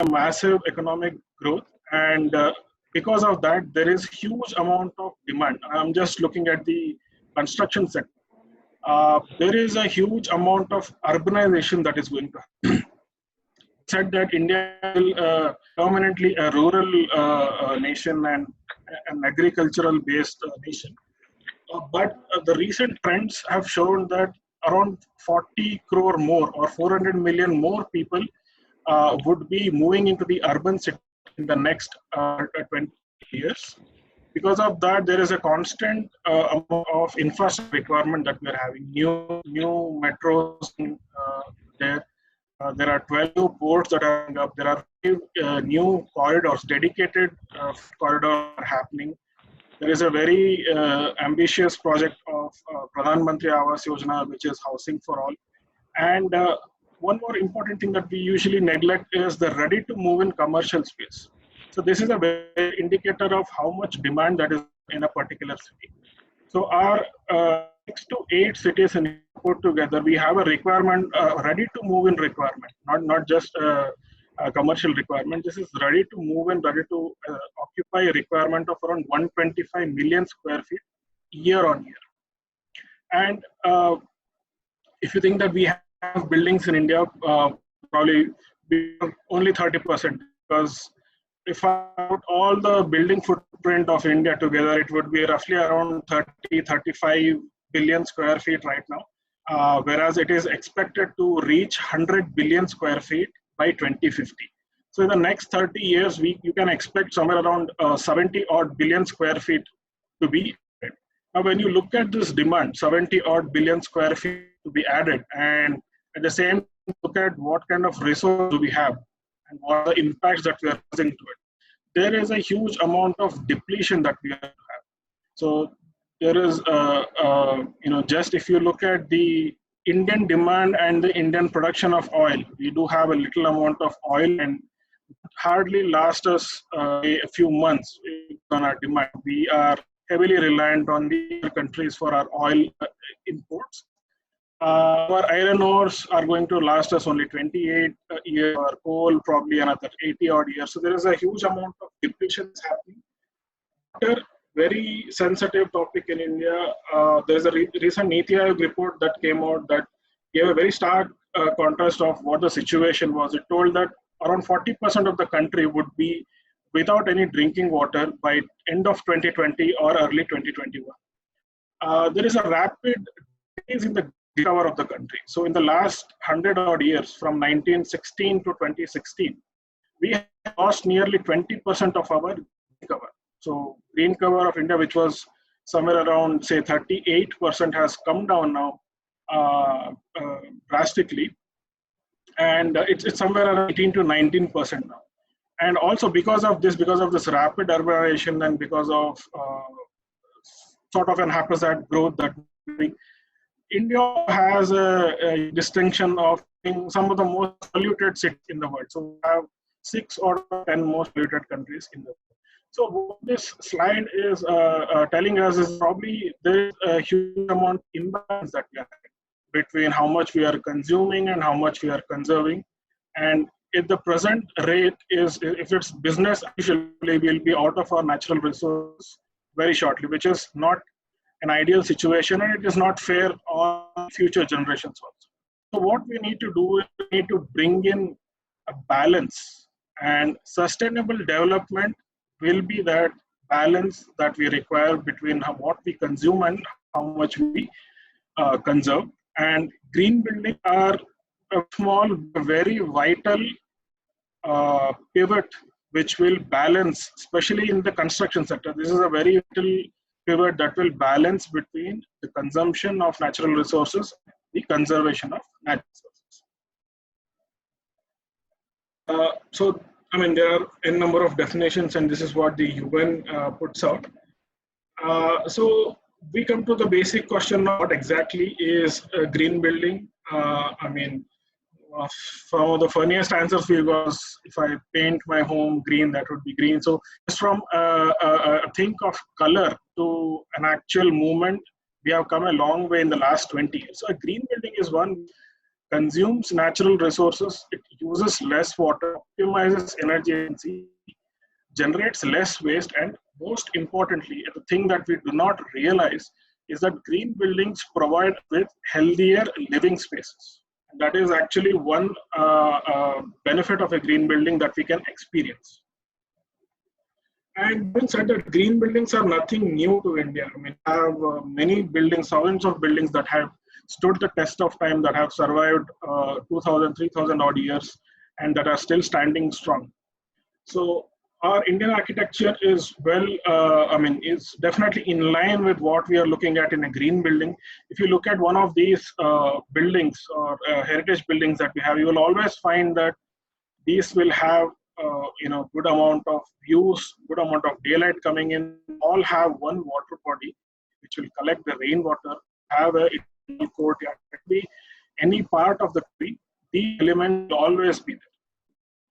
a massive economic growth, and because of that, there is huge amount of demand. I'm just looking at the construction sector. There is a huge amount of urbanization that is going to happen. Said that India is dominantly a rural nation and an agricultural based nation. But the recent trends have shown that around 40 crore more or 400 million more people would be moving into the urban city in the next 20 years. Because of that, there is a constant amount of infrastructure requirement that we are having. New metros there. There are 12 new ports that are up. There are 5 new corridors, dedicated corridors happening. There is a very ambitious project of Pradhan Mantri Awas Yojana, which is housing for all. And one more important thing that we usually neglect is the ready to move in commercial space. So this is a very indicator of how much demand that is in a particular city. So our 6 to 8 cities in put together, we have a requirement, ready to move in requirement, not just a commercial requirement. This is ready to move and ready to occupy a requirement of around 125 million square feet year on year. And if you think that we have buildings in India, probably only 30%, because if I put all the building footprint of India together, it would be roughly around 35 billion square feet right now, whereas it is expected to reach 100 billion square feet by 2050. So in the next 30 years, you can expect somewhere around 70 odd billion square feet to be added. Now, when you look at this demand, 70 odd billion square feet to be added, and at the same time, look at what kind of resource do we have and what are the impacts that we are causing to it. There is a huge amount of depletion that we have. So there is, just if you look at the Indian demand and the Indian production of oil, we do have a little amount of oil and hardly last us a few months on our demand. We are heavily reliant on the countries for our oil imports. Our iron ores are going to last us only 28 years, or coal probably another 80 odd years. So there is a huge amount of depletion happening. Water, very sensitive topic in India. There's a recent Niti Aayog report that came out that gave a very stark contrast of what the situation was. It told that around 40% of the country would be without any drinking water by end of 2020 or early 2021. There is a rapid decrease in the cover of the country. So in the last 100 odd years, from 1916 to 2016, we lost nearly 20% of our cover. So green cover of India, which was somewhere around, say, 38%, has come down now drastically. And it's somewhere around 18 to 19% now. And also because of this rapid urbanization and because of sort of an haphazard growth that India has a distinction of being some of the most polluted cities in the world. So we have 6 or 10 most polluted countries in the world. So what this slide is telling us is probably there is a huge amount of imbalance that we are having between how much we are consuming and how much we are conserving. And if the present rate is, if it's business, usually we'll be out of our natural resources very shortly, which is not an ideal situation, and it is not fair on future generations also. So what we need to do is we need to bring in a balance, and sustainable development will be that balance that we require between what we consume and how much we conserve. And green buildings are a small, very vital pivot which will balance, especially in the construction sector. This is a very vital pivot that will balance between the consumption of natural resources, the conservation of natural resources. So, I mean, there are a number of definitions, and this is what the UN puts out. So we come to the basic question of what exactly is a green building. I mean, some of the funniest answers we was, if I paint my home green, that would be green. So just from a think of color to an actual movement, we have come a long way in the last 20 years. So a green building is one consumes natural resources, it uses less water, optimizes energy efficiency, generates less waste, and most importantly, the thing that we do not realize is that green buildings provide with healthier living spaces. And that is actually one benefit of a green building that we can experience. And having said that, green buildings are nothing new to India. I mean, I have many buildings, thousands of buildings that have stood the test of time, that have survived 2,000, 3,000 odd years, and that are still standing strong. So our Indian architecture is is definitely in line with what we are looking at in a green building. If you look at one of these buildings or heritage buildings that we have, you will always find that these will have good amount of views, good amount of daylight coming in. All have one water body which will collect the rainwater, have a courtyard. It be any part of the tree, the element will always be there.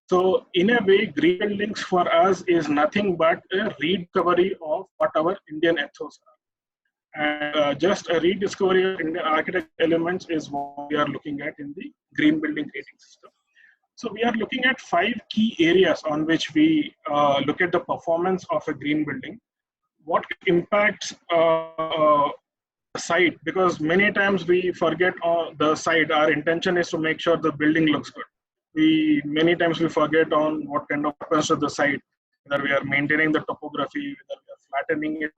So in a way, green buildings for us is nothing but a rediscovery of what our Indian ethos are. And just a rediscovery of Indian architecture elements is what we are looking at in the green building rating system. So we are looking at 5 key areas on which we look at the performance of a green building. What impacts the site, because many times we forget the site. Our intention is to make sure the building looks good. Many times we forget on what kind of happens to the site, whether we are maintaining the topography, whether we are flattening it.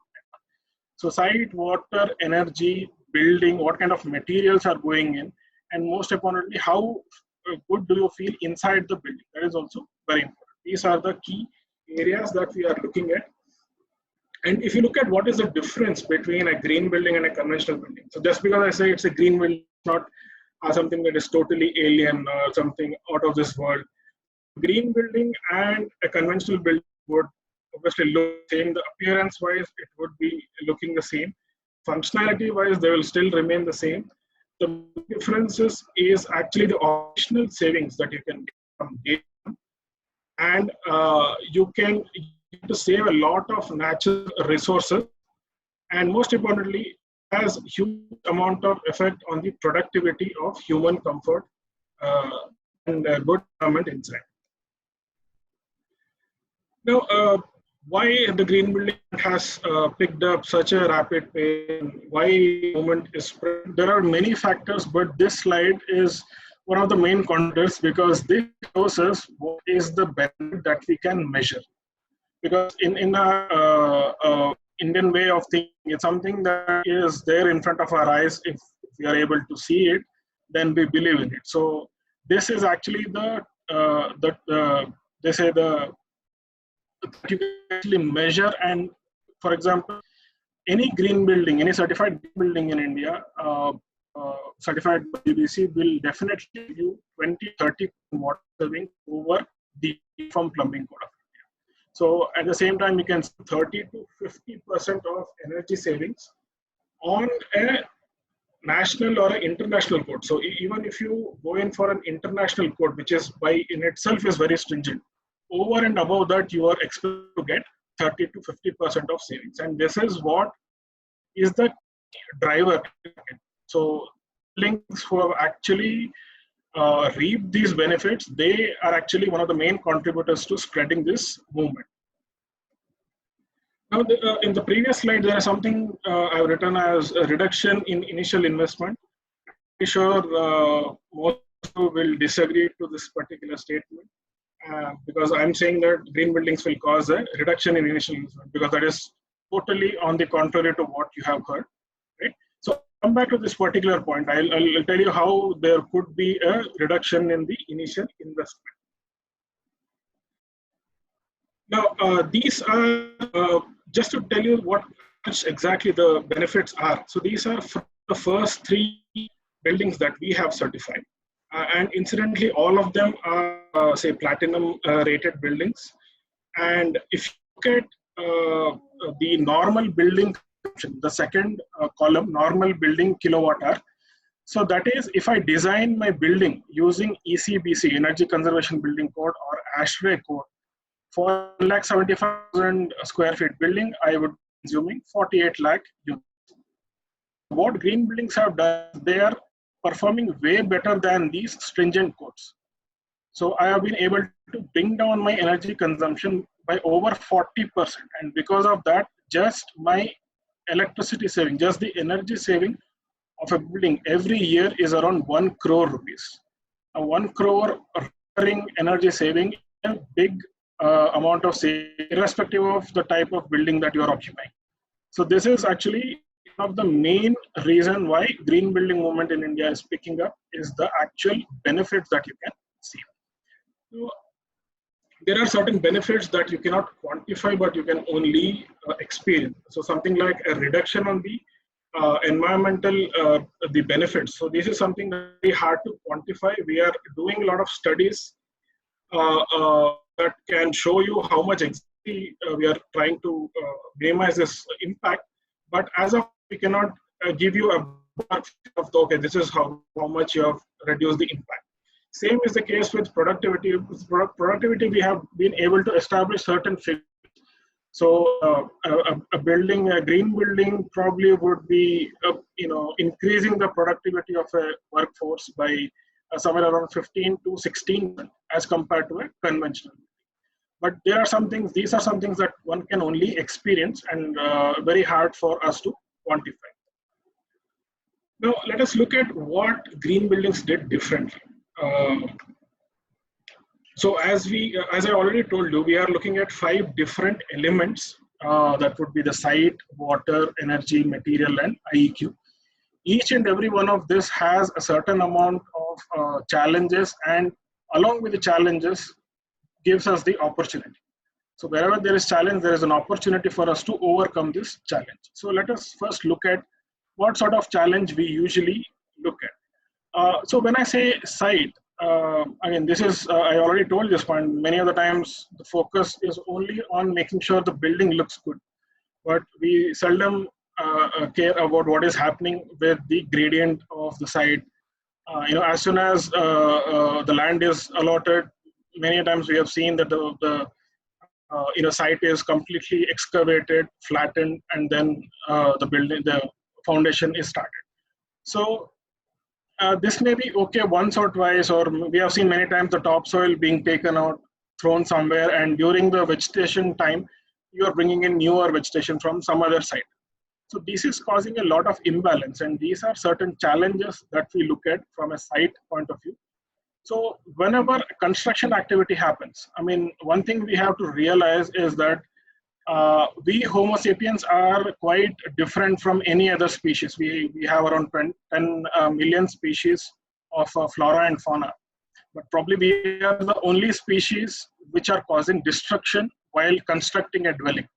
So site, water, energy, building, what kind of materials are going in, and most importantly, how good do you feel inside the building? That is also very important. These are the key areas that we are looking at. And if you look at what is the difference between a green building and a conventional building, so just because I say it's a green building, it's not something that is totally alien or something out of this world. Green building and a conventional building would obviously look the same. The appearance wise, it would be looking the same. Functionality wise, they will still remain the same. The differences is actually the operational savings that you can get from day one. And you can to save a lot of natural resources, and most importantly, has huge amount of effect on the productivity of human comfort and good environment inside. Now, why the green building has picked up such a rapid pace, why movement is spread? There are many factors, but this slide is one of the main contributors because this shows us what is the benefit that we can measure. Because in our Indian way of thinking, it's something that is there in front of our eyes. If we are able to see it, then we believe in it. So this is actually they say that you can actually measure. And for example, any green building, any certified building in India, certified by BBC, will definitely give you 20-30 water saving over the from plumbing code of India. So at the same time, you can see 30 to 50% of energy savings on a national or an international code. So even if you go in for an international code, which is by in itself is very stringent, over and above that, you are expected to get 30 to 50% of savings. And this is what is the driver. So links who have actually reaped these benefits, they are actually one of the main contributors to spreading this movement. Now, in the previous slide, there is something I've written as a reduction in initial investment. I'm sure most will disagree to this particular statement because I'm saying that green buildings will cause a reduction in initial investment, because that is totally on the contrary to what you have heard. Right? So come back to this particular point. I'll tell you how there could be a reduction in the initial investment. Now, these are just to tell you what exactly the benefits are. So these are the first 3 buildings that we have certified. And incidentally, all of them are, say, platinum rated buildings. And if you look at the normal building, the second column, normal building kilowatt hour. So that is, if I design my building using ECBC, Energy Conservation Building Code, or ASHRAE code, for 1,75,000 square feet building, I would be consuming 48 lakh units. What green buildings have done, they are performing way better than these stringent codes. So I have been able to bring down my energy consumption by over 40%. And because of that, just my electricity saving, just the energy saving of a building every year is around 1 crore rupees. A 1 crore recurring energy saving is a big amount of saving, irrespective of the type of building that you are occupying. So this is actually one of the main reason why green building movement in India is picking up, is the actual benefits that you can see. So there are certain benefits that you cannot quantify, but you can only experience. So something like a reduction on the environmental the benefits. So this is something very hard to quantify. We are doing a lot of studies that can show you how much exactly we are trying to minimize this impact. But as of we cannot give you a of okay, this is how much you have reduced the impact. Same is the case with productivity. With productivity, we have been able to establish certain figures. So a building, a green building, probably would be increasing the productivity of a workforce by somewhere around 15 to 16 as compared to a conventional. But there are some things; these are some things that one can only experience, and very hard for us to quantify. Now let us look at what green buildings did differently. So as I already told you, we are looking at 5 different elements that would be the site, water, energy, material, and IEQ. Each and every one of this has a certain amount of challenges, and along with the challenges gives us the opportunity. So wherever there is challenge, there is an opportunity for us to overcome this challenge. So let us first look at what sort of challenge we usually look at. So when I say site, again, this is, I already told this point, many of the times the focus is only on making sure the building looks good. But we seldom care about what is happening with the gradient of the site. As soon as the land is allotted, many times we have seen that the site is completely excavated, flattened, and then the foundation is started. So this may be okay once or twice, or we have seen many times the topsoil being taken out, thrown somewhere, and during the vegetation time, you are bringing in newer vegetation from some other site. So this is causing a lot of imbalance, and these are certain challenges that we look at from a site point of view. So whenever construction activity happens, I mean, one thing we have to realize is that we Homo sapiens are quite different from any other species. We have around 10 million species of flora and fauna, but probably we are the only species which are causing destruction while constructing a dwelling.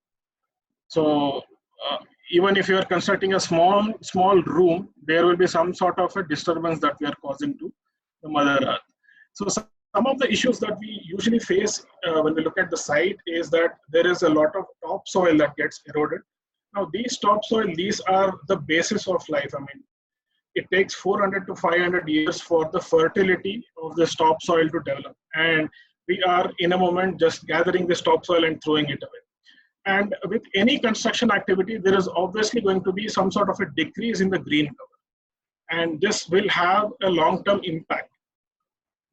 So even if you are constructing a small room, there will be some sort of a disturbance that we are causing to the Mother Earth. So some of the issues that we usually face when we look at the site is that there is a lot of topsoil that gets eroded. Now these topsoil, these are the basis of life. I mean, it takes 400 to 500 years for the fertility of this topsoil to develop. And we are in a moment just gathering this topsoil and throwing it away. And with any construction activity, there is obviously going to be some sort of a decrease in the green cover. And this will have a long-term impact.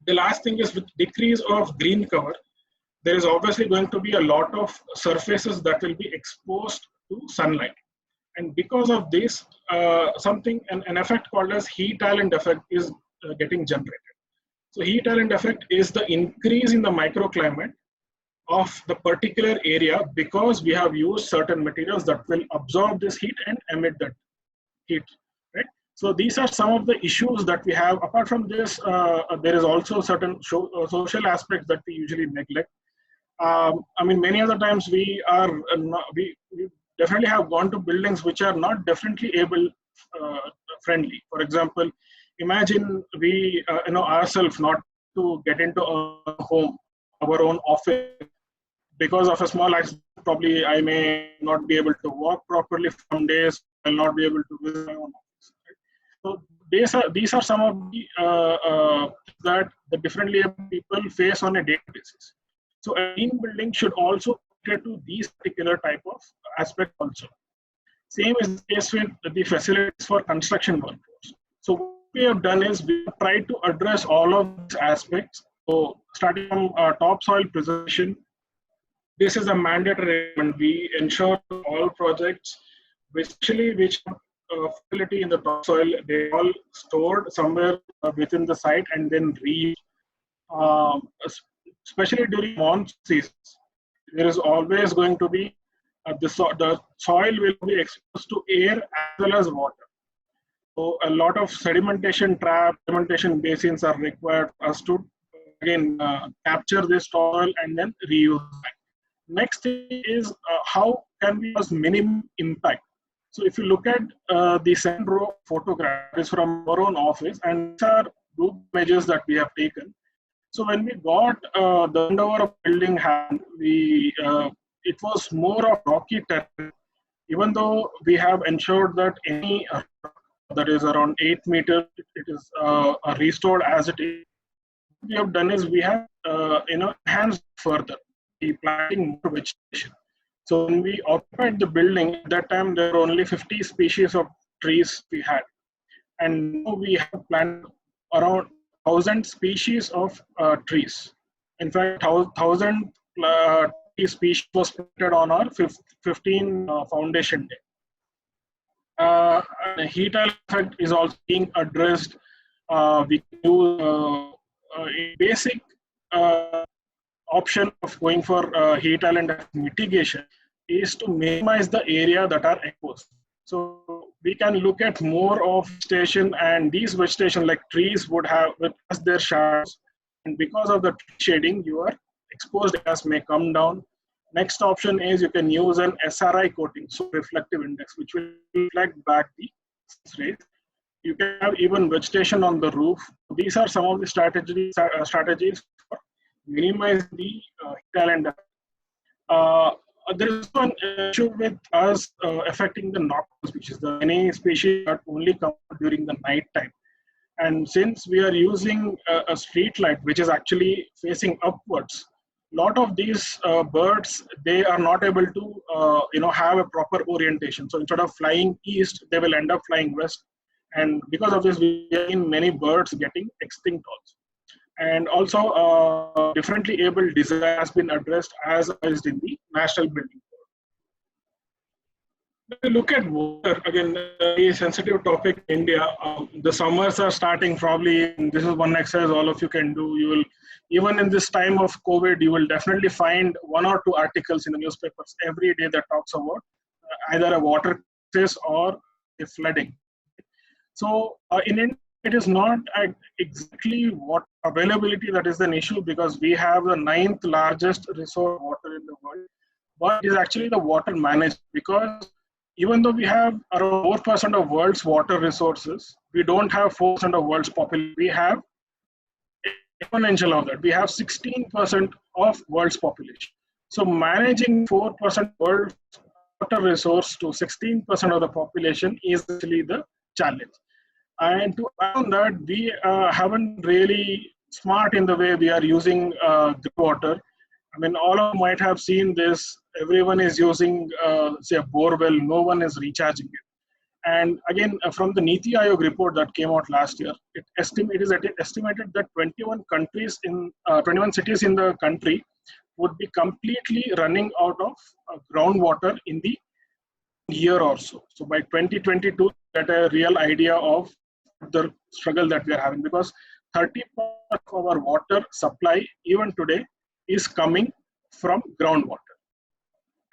The last thing is, with decrease of green cover, there is obviously going to be a lot of surfaces that will be exposed to sunlight. And because of this, an effect called as heat island effect is getting generated. So heat island effect is the increase in the microclimate of the particular area, because we have used certain materials that will absorb this heat and emit that heat, right? So these are some of the issues that we have. Apart from this, there is also certain social aspects that we usually neglect. I mean, many other times we definitely have gone to buildings which are not definitely able friendly. For example, imagine we ourselves not to get into a home, our own office, because of a small accident. Probably I may not be able to walk properly from days. I'll not be able to visit my own office. So these are some of the that the differently able people face on a daily basis. So a green building should also cater to these particular type of aspects also. Same is the case with the facilities for construction workforce. So we have done is we have tried to address all of these aspects. So starting from topsoil preservation, this is a mandatory requirement. We ensure all projects, especially which have fertility in the topsoil, they all stored somewhere within the site and then reused. Especially during monsoon seasons, there is always going to be the soil will be exposed to air as well as water. So a lot of sedimentation traps, sedimentation basins are required for us to again capture this soil and then reuse it. Next thing is how can we use minimum impact. So if you look at the second row photograph is from our own office, and these are group images that we have taken. So when we got the handover of building hand, it was more of rocky terrain. Even though we have ensured that any that is around 8 meters, it is restored as it is. What we have done is we have enhanced further the planting more vegetation. So when we occupied the building, at that time there were only 50 species of trees we had, and now we have planted around 1,000 species of trees. In fact, 1,000 tree species was planted on our 15 foundation day. Heat island effect is also being addressed. We use a basic option of going for heat island mitigation is to minimize the area that are exposed. So we can look at more of vegetation, and these vegetation like trees would have with their shadows, and because of the shading, your exposed areas may come down. Next option is you can use an SRI coating, so reflective index, which will reflect back the rays. You can have even vegetation on the roof. These are some of the strategies for minimizing the heat island. There is one issue with us affecting the nocturnal species. The many species that only come during the night time. And since we are using a street light, which is actually facing upwards, lot of these birds, they are not able to have a proper orientation. So instead of flying east, they will end up flying west. And because of this, we have seen many birds getting extinct also. And also differently able design has been addressed as is in the National Building Code. When we look at water, again, a sensitive topic in India. The summers are starting probably, and this is one exercise all of you can do. You will, even in this time of COVID, you will definitely find 1 or 2 articles in the newspapers every day that talks about either a water crisis or a flooding. So in India, it is not exactly what availability that is an issue, because we have the 9th largest resource water in the world, but it is actually the water management. Because even though we have around 4% of world's water resources, we don't have 4% of world's population. We have exponential of that. We have 16% of world's population. So managing 4% world's water resource to 16% of the population is actually the challenge. And to add on that, we haven't really smart in the way we are using the water. I mean, all of you might have seen this. Everyone is using, say, a bore well. No one is recharging it. And again, from the Niti Aayog report that came out last year, it is estimated that 21 cities in the country would be completely running out of groundwater in the year or so. So by 2022, get a real idea of the struggle that we are having, because 30% of our water supply even today is coming from groundwater.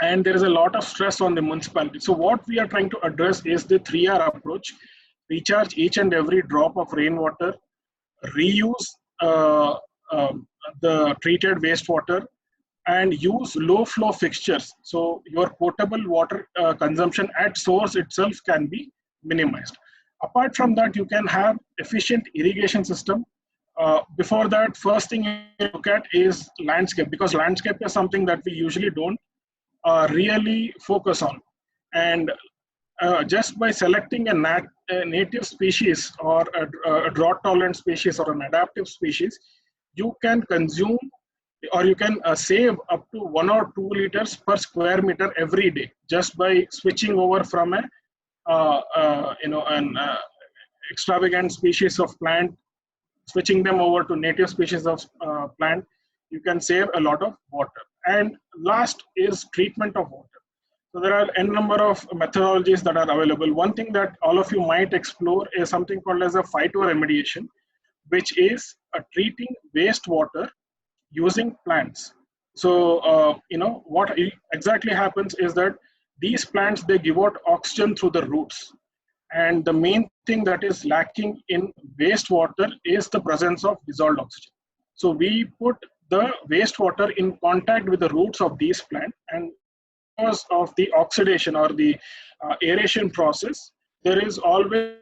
And there is a lot of stress on the municipality. So what we are trying to address is the 3R approach: recharge each and every drop of rainwater, reuse the treated wastewater, and use low flow fixtures. So your potable water consumption at source itself can be minimized. Apart from that, you can have efficient irrigation system. Before that, first thing you look at is landscape, because landscape is something that we usually don't really focus on. And just by selecting a native species or a drought tolerant species or an adaptive species, you can consume or you can save up to 1 or 2 liters per square meter every day, just by switching over from extravagant species of plant, switching them over to native species of plant, you can save a lot of water. And last is treatment of water. So there are n number of methodologies that are available. One thing that all of you might explore is something called as a phytoremediation, which is treating wastewater using plants. So what exactly happens is that these plants, they give out oxygen through the roots, and the main thing that is lacking in wastewater is the presence of dissolved oxygen. So we put the wastewater in contact with the roots of these plants, and because of the oxidation or the aeration process, there is always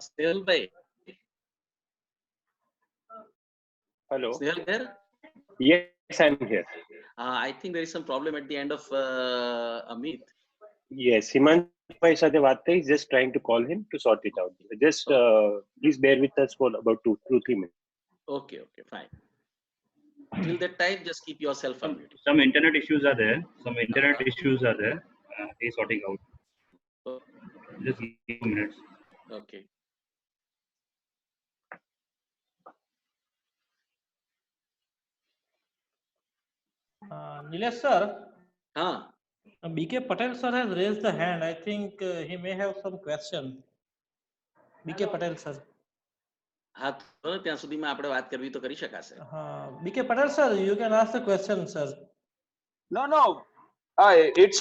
Snehal bhai. Hello. Snehal there? Yes, I'm here. I think there is some problem at the end of Amith. Yes, Himanshu bhai સાથે વાત થઈ. Just trying to call him to sort it out. Just please bear with us for about 2-3 minutes. Okay, fine. Till that time, just keep yourself unmuted. Some internet issues are there. He's sorting out. Just give 2 minutes. Okay. Nilesh sir, BK Patel sir has raised the hand. I think he may have some question. BK Patel sir. હા તો ત્યાં સુધીમાં આપણે વાત કરવી તો કરી શકાશે. BK Patel sir, you can ask the question, sir. No. It's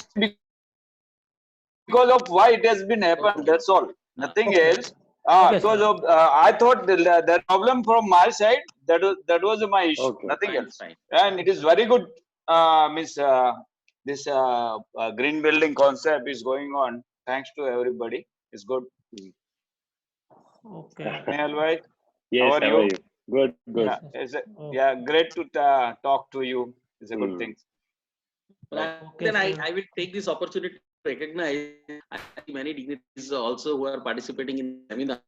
because of why it has been happened. Okay. That's all. Nothing else. Because of I thought the problem from my side, that was my issue. Okay. Nothing Fine, else. fine. And it is very good. This green building concept is going on. Thanks to everybody. It's good. Okay. Nehal bhai, Yes, how are you? Good. Yeah, great to talk to you. It's a good thing. Okay, then I will take this opportunity to recognize many dignitaries also who are participating in the seminar.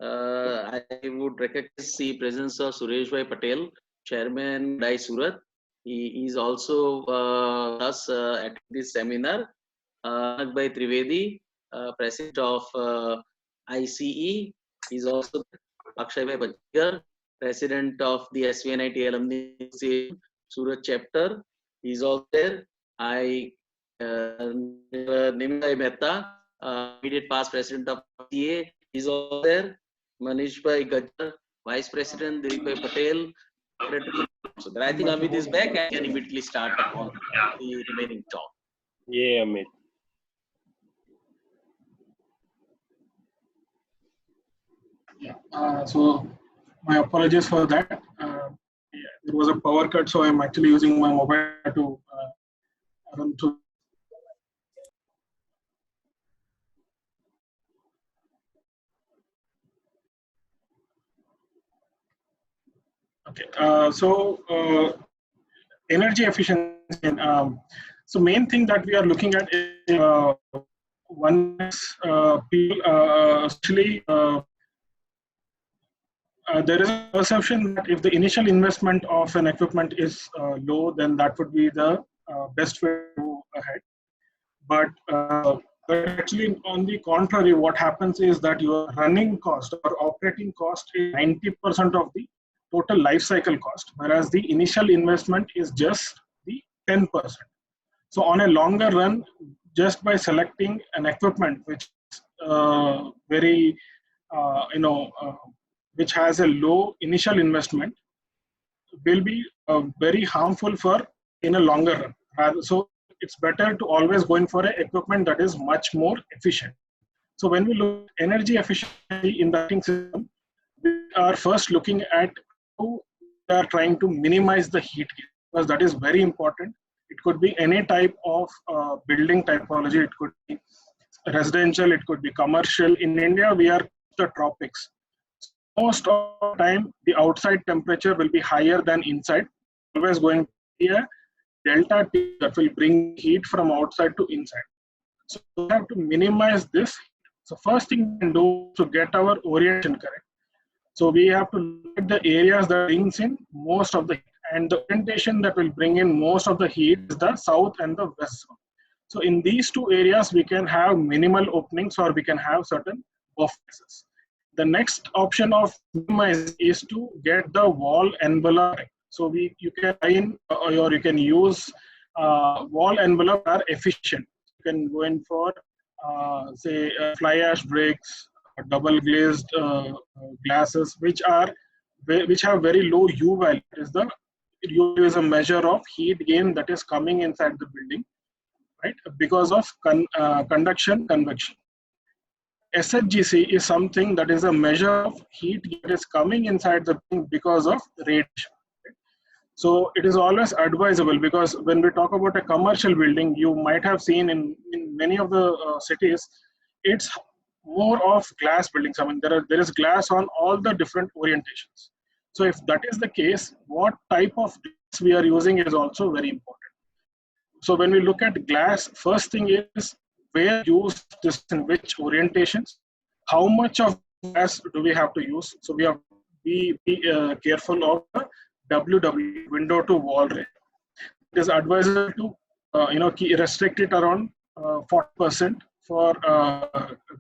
I would recognize the presence of Suresh Bhai Patel, Chairman Dai Surat. He is also us at this seminar. Anak Bhai Trivedi, President of ICE, is also Akshay Bhai Bajgar, President of the SVNIT Alumni Association, Surat Chapter. He is also there. Nimai Mehta, immediate past President of CA, is also there. Manish Bhai Gajjar, Vice President, Dilip Bhai Patel. So I think Amith is back and can immediately start on the remaining talk. Yeah, Amith. So my apologies for that. There was a power cut, so I'm actually using my mobile to run through. Okay, so energy efficiency. So main thing that we are looking at is one is people actually there is a perception that if the initial investment of an equipment is low, then that would be the best way to go ahead. But actually, on the contrary, what happens is that your running cost or operating cost is 90% of the total life cycle cost, whereas the initial investment is just the 10%. So on a longer run, just by selecting an equipment which is very, which has a low initial investment, will be very harmful for in a longer run. So it's better to always go in for an equipment that is much more efficient. So when we look at energy efficiency in the heating system, we are first looking at how we are trying to minimize the heat gain, because that is very important. It could be any type of building typology. It could be residential, it could be commercial. In India, we are in the tropics. Most of the time, the outside temperature will be higher than inside. Always going to be a delta T that will bring heat from outside to inside. So we have to minimize this. So first thing we can do to get our orientation correct. So we have to look at the areas that brings in most of the heat, and the orientation that will bring in most of the heat is the south and the west zone. So in these two areas, we can have minimal openings or we can have certain buffers. The next option of minimize is to get the wall envelope. So you can line or you can use wall envelope are efficient. You can go in for say fly ash bricks, double glazed glasses, which have very low U value. U is a measure of heat gain that is coming inside the building, right? Because of conduction, convection. SHGC is something that is a measure of heat that is coming inside the building because of radiation. So it is always advisable, because when we talk about a commercial building, you might have seen in many of the cities, it's more of glass buildings. I mean, there is glass on all the different orientations. So if that is the case, what type of glass we are using is also very important. So when we look at glass, first thing is where use this in which orientations, how much of glass do we have to use. So we have to be careful of the WW, window to wall rate. It is advisable to restrict it around 40% for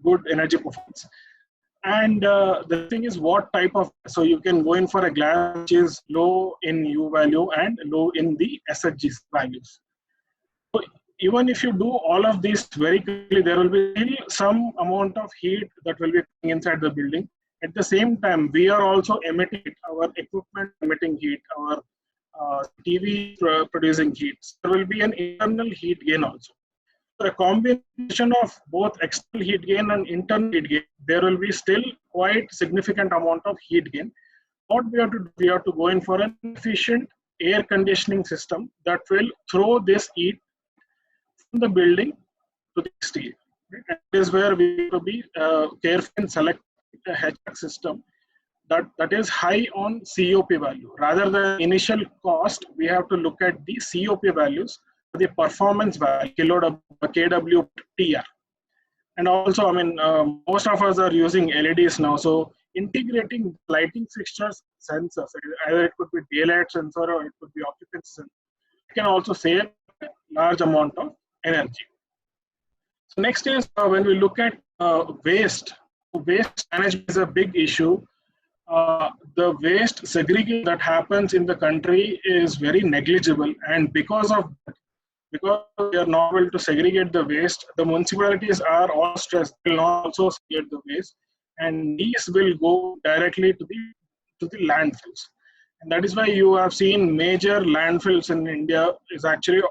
good energy performance. And the thing is what type of, so you can go in for a glass which is low in U value and low in the SHG values. So even if you do all of these very quickly, there will be still some amount of heat that will be coming inside the building. At the same time, we are also emitting our equipment, emitting heat, our TV producing heat. There will be an internal heat gain also. So a combination of both external heat gain and internal heat gain, there will be still quite significant amount of heat gain. What we have to do, we have to go in for an efficient air conditioning system that will throw this heat from the building to the exterior. And that is where we have to be careful in selecting a HVAC system that is high on COP value. Rather than initial cost, we have to look at the COP values, the performance value, kW TR. And also, I mean, most of us are using LEDs now. So integrating lighting fixtures, sensors, either it could be daylight sensor or it could be occupancy sensor, it can also save a large amount of energy. So next is when we look at waste. Waste management is a big issue. The waste segregation that happens in the country is very negligible, and because we are not able to segregate the waste, the municipalities are all stressed. They will not also segregate the waste, and these will go directly to the landfills. And that is why you have seen major landfills in India is actually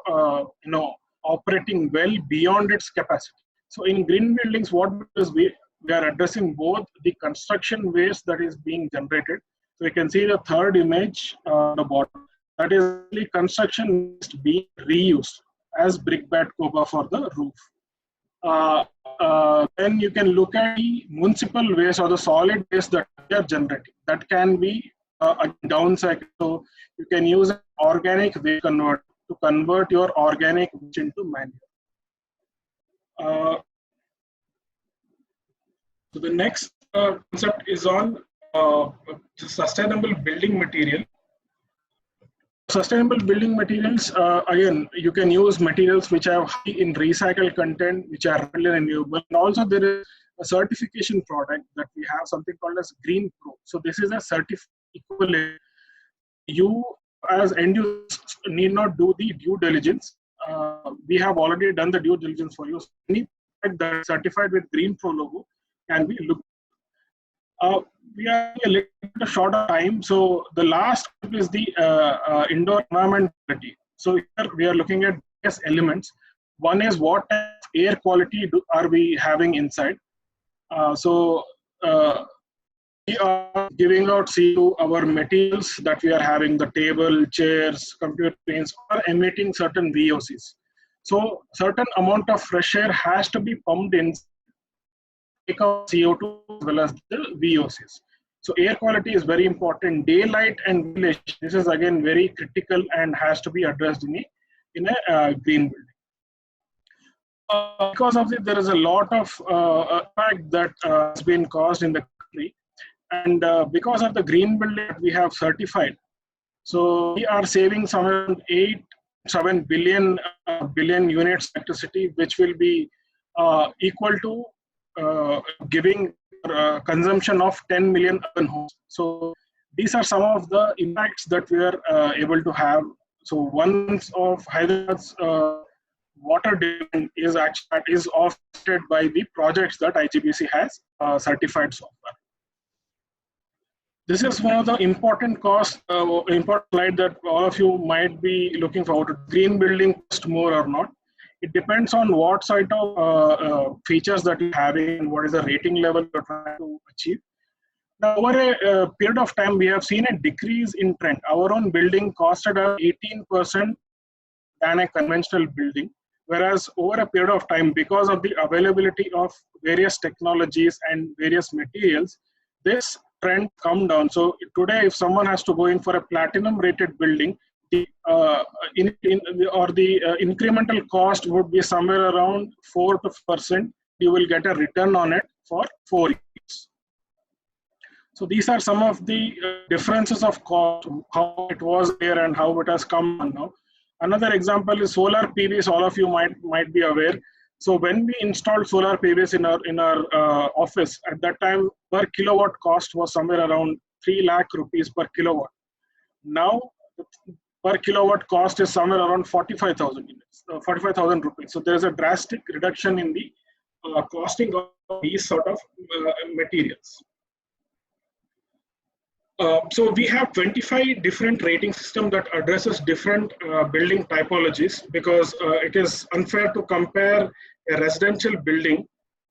operating well beyond its capacity. So in green buildings, what is we are addressing both the construction waste that is being generated. So you can see the third image on the bottom. That is the construction waste being reused as brickbat cover for the roof. Then you can look at the municipal waste or the solid waste that we are generating. That can be a downcycle. So you can use an organic waste converter to convert your organic into manure. So the next concept is on sustainable building material. Sustainable building materials, again, you can use materials which have high in recycled content, which are rapidly renewable. And also there is a certification product that we have, something called as Green Pro. So this is a certificate equivalent. You as end users need not do the due diligence. We have already done the due diligence for you. So any product that is certified with Green Pro logo can be looked. We are a little bit short of time, so the last is the indoor environment quality. So here we are looking at various elements. One is what air quality are we having inside. We are giving out CO, our materials that we are having, the table, chairs, computer screens, are emitting certain VOCs. So certain amount of fresh air has to be pumped in, take out CO2 as well as the VOCs. So air quality is very important. Daylight and ventilation, this is again very critical and has to be addressed in a green building. Because of this, there is a lot of impact that has been caused in the country. And because of the green building that we have certified, so we are saving somewhere around 8-7 billion units of electricity, which will be equal to giving consumption of 10 million urban homes. So these are some of the impacts that we are able to have. So one of Hyderabad's water demand is offset by the projects that IGBC has certified so far. This is one of the important important slide that all of you might be looking forward to. Green building cost more or not? It depends on what sort of features that you're having and what is the rating level you're trying to achieve. Now, over a period of time, we have seen a decrease in trend. Our own building costed 18% than a conventional building, whereas over a period of time, because of the availability of various technologies and various materials, this trend come down. So today, if someone has to go in for a platinum rated building, the incremental cost would be somewhere around 4 to 5%. You will get a return on it for 4 years. So these are some of the differences of cost, how it was there and how it has come on now. Another example is solar PVs. All of you might be aware. So when we installed solar PVs in our office, at that time per kilowatt cost was somewhere around 3 lakh rupees per kilowatt. Now per kilowatt cost is somewhere around 45,000 units, 45,000 rupees. So there is a drastic reduction in the costing of these sort of materials. So we have 25 different rating systems that addresses different building typologies, because it is unfair to compare a residential building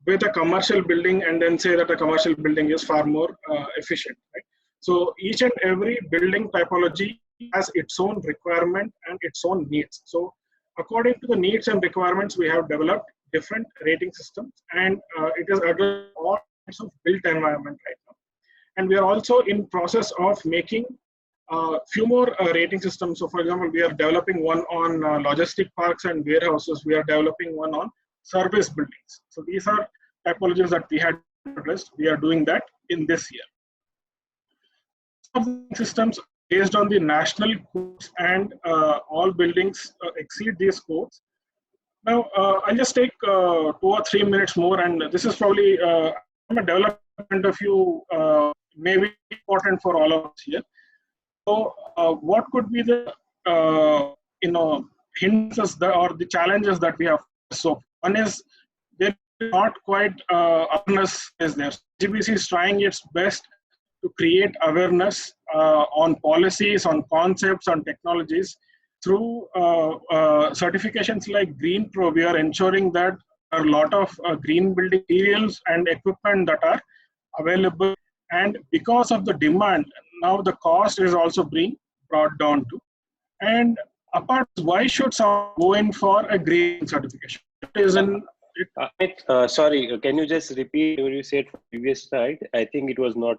with a commercial building and then say that a commercial building is far more efficient. Right? So each and every building typology has its own requirement and its own needs. So according to the needs and requirements, we have developed different rating systems, and it is addressing all kinds of built environment right now. And we are also in process of making few more rating systems. So for example, we are developing one on logistic parks and warehouses. We are developing one on service buildings. So these are typologies that we had addressed. We are doing that in this year. Some of the systems based on the national codes, and all buildings exceed these codes. Now, I'll just take 2 or 3 minutes more, and this is probably from a development point of view, may be important for all of us here. So, what could be the hindrances or the challenges that we have? So, one is there is not quite awareness is there. GBC is trying its best to create awareness on policies, on concepts, on technologies. Through certifications like Green Pro, we are ensuring that there are a lot of green building materials and equipment that are available. And because of the demand, now the cost is also being brought down to. And apart, why should someone go in for a green certification? It is in. Sorry, can you just repeat what you said from the previous slide? I think it was not.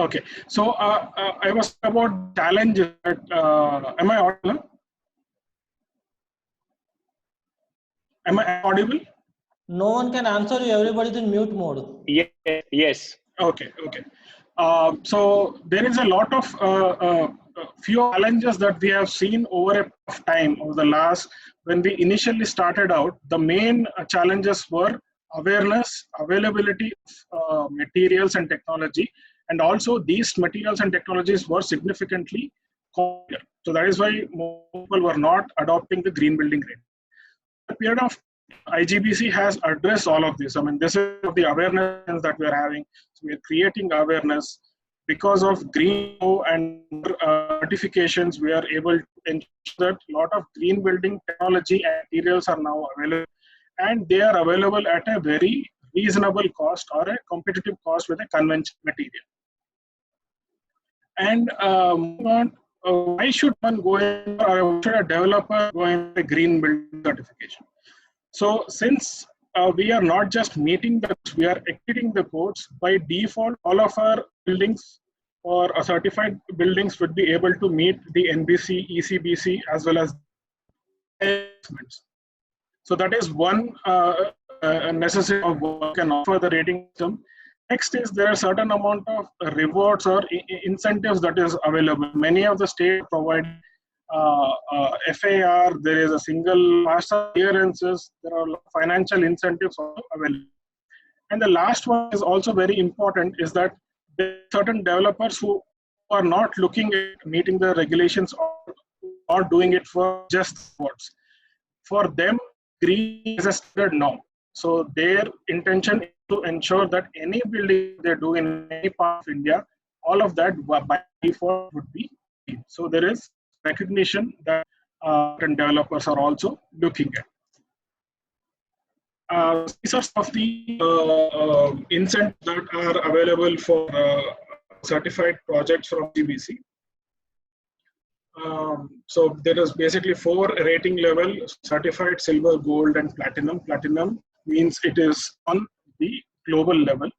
Okay, so I was about challenges. Am I audible? Am I audible? No one can answer you. Everybody's in mute mode. Yes. Yes. Okay. So there is a lot of few challenges that we have seen over a time over the last. When we initially started out, the main challenges were awareness, availability of materials and technology, and also these materials and technologies were significantly costlier. So that is why more people were not adopting the green building rate. A period of IGBC has addressed all of this. I mean, this is the awareness that we are having. So we are creating awareness because of green and certifications. We are able to ensure that a lot of green building technology and materials are now available, and they are available at a very reasonable cost or a competitive cost with a conventional material. And why should one go in, or why should a developer go in a green building certification? So since we are not just meeting the, we are exceeding the codes, by default, all of our buildings or certified buildings would be able to meet the NBC, ECBC, as well as assessments. So that is one necessity of what can offer the rating system. Next is there are certain amount of rewards or incentives that is available. Many of the states provide FAR, there is a single master clearances, there are financial incentives also available. And the last one is also very important, is that there are certain developers who are not looking at meeting the regulations or doing it for just words. For them, green is a standard norm. So their intention is to ensure that any building they do in any part of India, all of that by default would be green. So there is recognition that developers are also looking at. These are some of the incentives that are available for certified projects from GBC. So there is basically 4 rating level: certified, silver, gold, and platinum. Platinum means it is on the global level.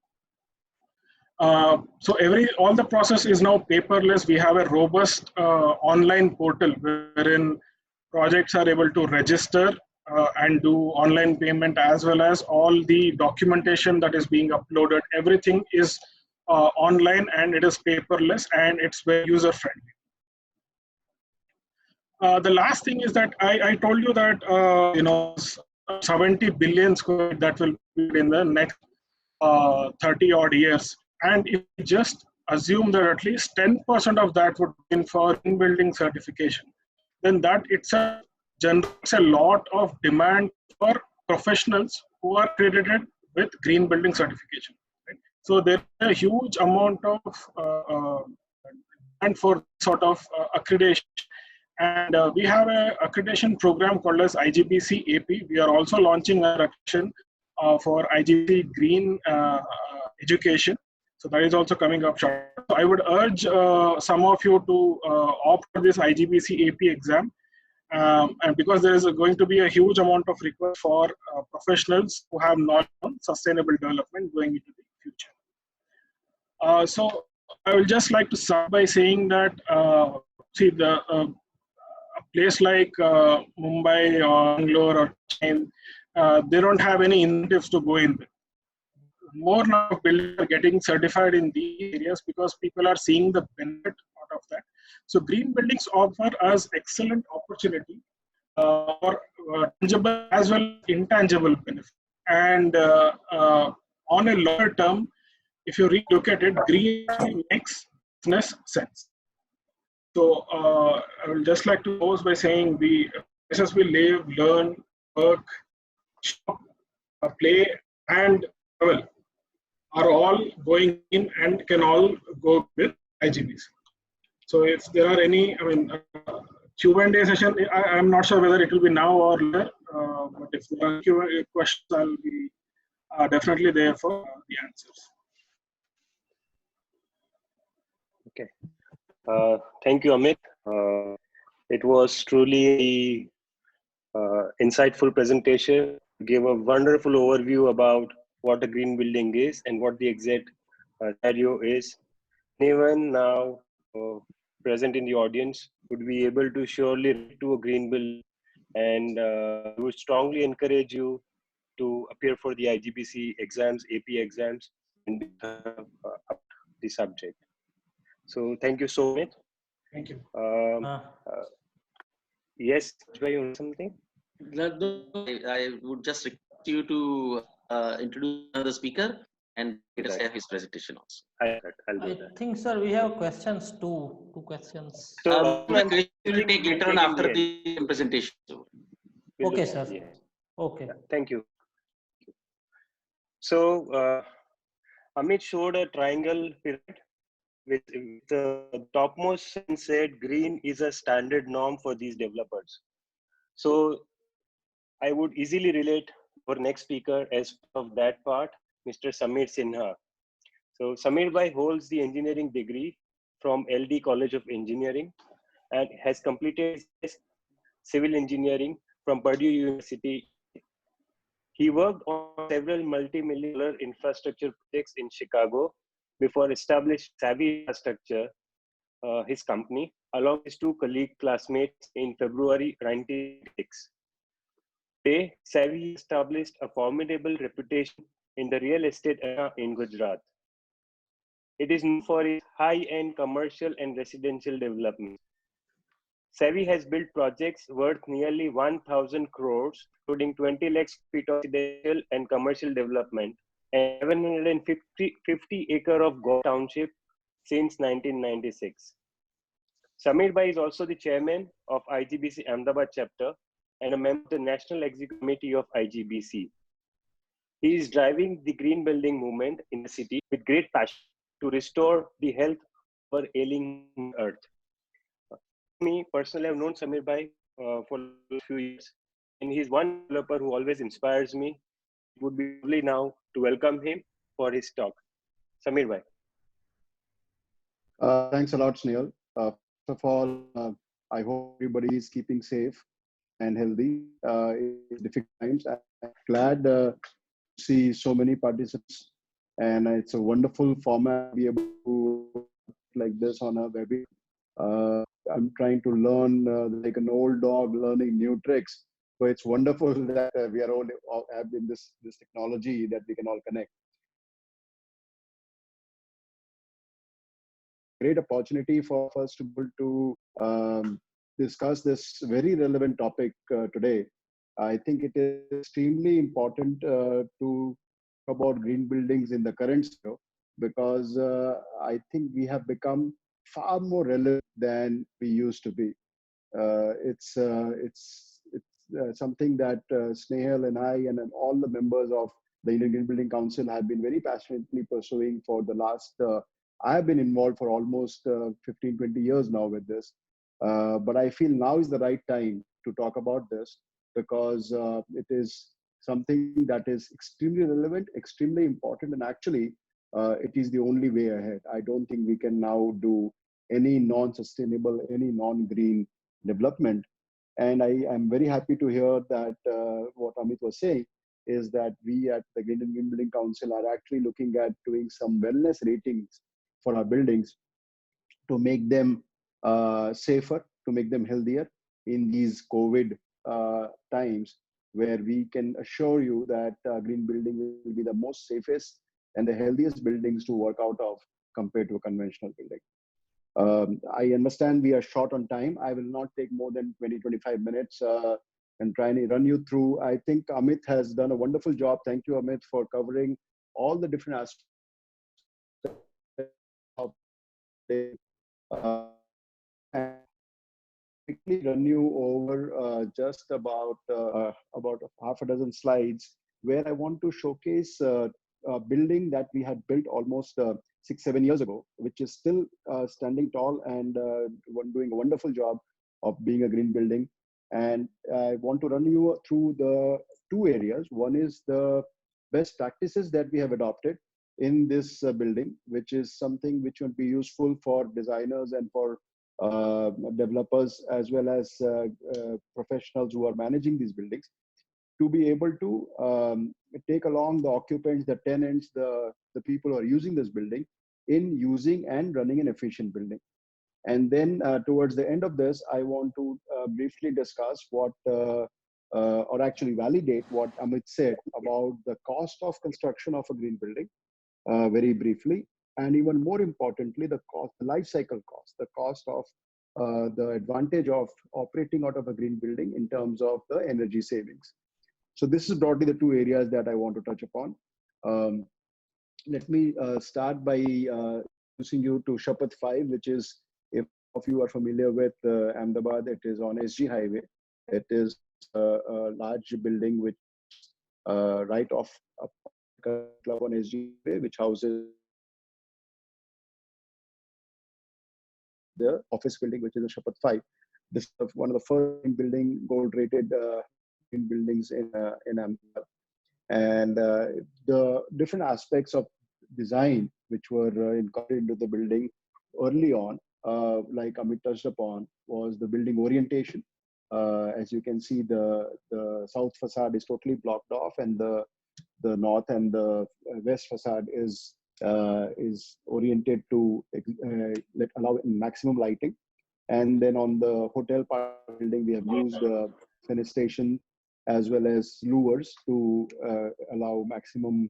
So all the process is now paperless. We have a robust online portal wherein projects are able to register and do online payment, as well as all the documentation that is being uploaded. Everything is online, and it is paperless, and it's very user friendly. The last thing is that I told you that 70 billion square feet that will be in the next 30 odd years, and if we just assume that at least 10% of that would be for in-building certification, then that itself generates a lot of demand for professionals who are accredited with green building certification. Right? So there is a huge amount of demand for sort of accreditation. And we have an accreditation program called as IGBC AP. We are also launching an accreditation for IGBC Green Education. So that is also coming up shortly. So I would urge some of you to opt for this IGBC AP exam, and because there is going to be a huge amount of request for professionals who have knowledge on sustainable development going into the future. So I would just like to start by saying that see a place like Mumbai or Bangalore or Chennai, they don't have any incentives to go in. More now buildings are getting certified in these areas because people are seeing the benefit out of that. So green buildings offer us excellent opportunity for tangible as well as intangible benefit. And on a longer term, if you look at it, green makes business sense. So I would just like to close by saying the places we live, learn, work, shop, play, and travel are all going in and can all go with IGBC. So if there are any, Q&A session, I'm not sure whether it will be now or later, but if there are Q&A questions, I'll be definitely there for the answers. Okay. Thank you, Amith. It was truly an insightful presentation. You gave a wonderful overview about what a green building is and what the exact scenario is. Anyone now present in the audience would be able to surely relate to a green building and I would strongly encourage you to appear for the IGBC exams, AP exams, and up the subject. So thank you so much. Thank you. Yes, you want something? No, I would just request you to introduce another speaker and let us have his presentation also. I'll do I that. think, sir, we have questions too. Two questions. So The question will take later on after the presentation. Okay, sir. Yeah. Okay. Yeah, thank you. So Amit showed a triangle pyramid with the topmost sign said green is a standard norm for these developers. So I would easily relate our next speaker as part of that part, Mr. Samir Sinha. So Samir Bhai holds the engineering degree from LD College of Engineering and has completed his civil engineering from Purdue University. He worked on several multi-million-dollar infrastructure projects in Chicago before establishing Savvy Infrastructure, his company, along with his two colleague classmates in February 1996. Today, Savvy established a formidable reputation in the real estate area in Gujarat. It is known for its high-end commercial and residential development. Savvy has built projects worth nearly 1,000 crores, including 20 lakh feet of residential and commercial development, and 750 acre of Goa Township since 1996. Samir Bhai is also the chairman of IGBC Ahmedabad chapter and a member of the National Executive Committee of IGBC. He is driving the green building movement in the city with great passion to restore the health of our ailing earth. Me personally, I've known Samir Bhai for a few years, and he's one developer who always inspires me. It would be lovely now to welcome him for his talk. Samir Bhai. Thanks a lot, Snail. First of all, I hope everybody is keeping safe and healthy in these difficult times. I'm glad to see so many participants, and it's a wonderful format to be able to like this on a webinar. I'm trying to learn like an old dog learning new tricks. So it's wonderful that we are all have in this technology that we can all connect. Great opportunity for us to be able to discuss this very relevant topic today. I think it is extremely important to talk about green buildings in the current scenario because I think we have become far more relevant than we used to be. It's something that Snehal and I and all the members of the Indian Green Building Council have been very passionately pursuing for the last. I have been involved for almost 15, 20 years now with this. But I feel now is the right time to talk about this because it is something that is extremely relevant, extremely important, and actually it is the only way ahead. I don't think we can now do any non-sustainable, any non-green development. And I am very happy to hear that what Amith was saying is that we at the Green Building Council are actually looking at doing some wellness ratings for our buildings to make them safer, to make them healthier in these COVID times, where we can assure you that green building will be the most safest and the healthiest buildings to work out of compared to a conventional building. I understand we are short on time. I will not take more than 20-25 minutes and try and run you through. I think Amith has done a wonderful job. Thank you, Amith, for covering all the different aspects of and quickly run you over just about half a dozen slides where I want to showcase a building that we had built almost 6-7 years ago, which is still standing tall and doing a wonderful job of being a green building. And I want to run you through the two areas. One is the best practices that we have adopted in this building, which is something which would be useful for designers and for developers as well as professionals who are managing these buildings, to be able to take along the occupants, the tenants, the people who are using this building in using and running an efficient building. And then towards the end of this, I want to briefly discuss what, or actually validate what Amit said about the cost of construction of a green building, very briefly. And even more importantly, the cost, the life cycle cost, the cost of the advantage of operating out of a green building in terms of the energy savings. So this is broadly the two areas that I want to touch upon. Let me start by introducing you to Shapath 5, which is, if you are familiar with Ahmedabad, it is on SG Highway. It is a large building which right off a club on SG Highway, which houses the office building, which is a Shapath 5. This is one of the first building gold-rated buildings in Ahmedabad. And the different aspects of design which were incorporated into the building early on, like Amit touched upon, was the building orientation. As you can see, the south facade is totally blocked off, and the north and the west facade is oriented to allow maximum lighting. And then on the hotel part of the building, we have used fenestration as well as louvers to allow maximum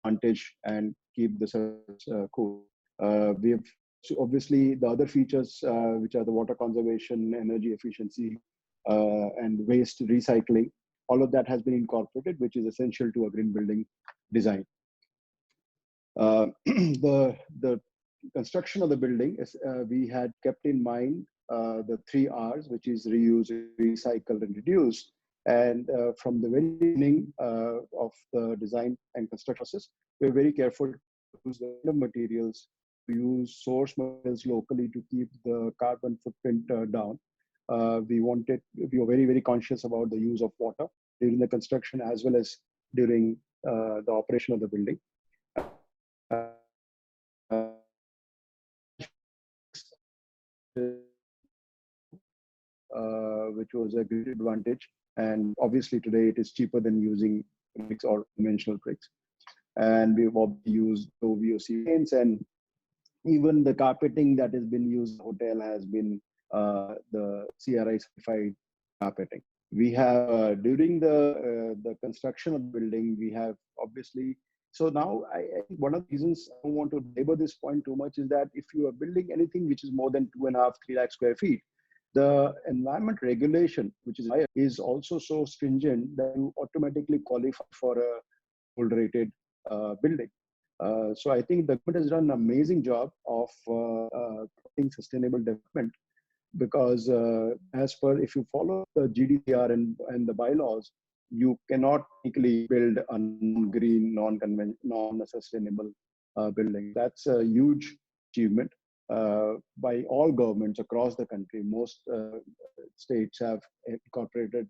advantage and keep the surface cool. We have obviously the other features, which are the water conservation, energy efficiency, and waste recycling. All of that has been incorporated, which is essential to a green building design. The construction of the building is, we had kept in mind the 3 R's, which is reuse, recycle, and reduce. And from the very beginning of the design and construction process, we're very careful to use the materials, to use source materials locally to keep the carbon footprint down. We were very, very conscious about the use of water during the construction as well as during the operation of the building. Which was a great advantage. And obviously today it is cheaper than using bricks or conventional bricks. And we've used VOC paints, and even the carpeting that has been used in the hotel has been the CRI certified carpeting. We have, during the construction of the building, we have obviously, so now I one of the reasons I don't want to labor this point too much is that if you are building anything which is more than 2.5, 3 lakh square feet, the environment regulation, which is also so stringent that you automatically qualify for a gold rated building. So I think the government has done an amazing job of sustainable development, because as per, if you follow the GDPR and the bylaws, you cannot technically build a green, non-sustainable building. That's a huge achievement by all governments across the country. Most states have incorporated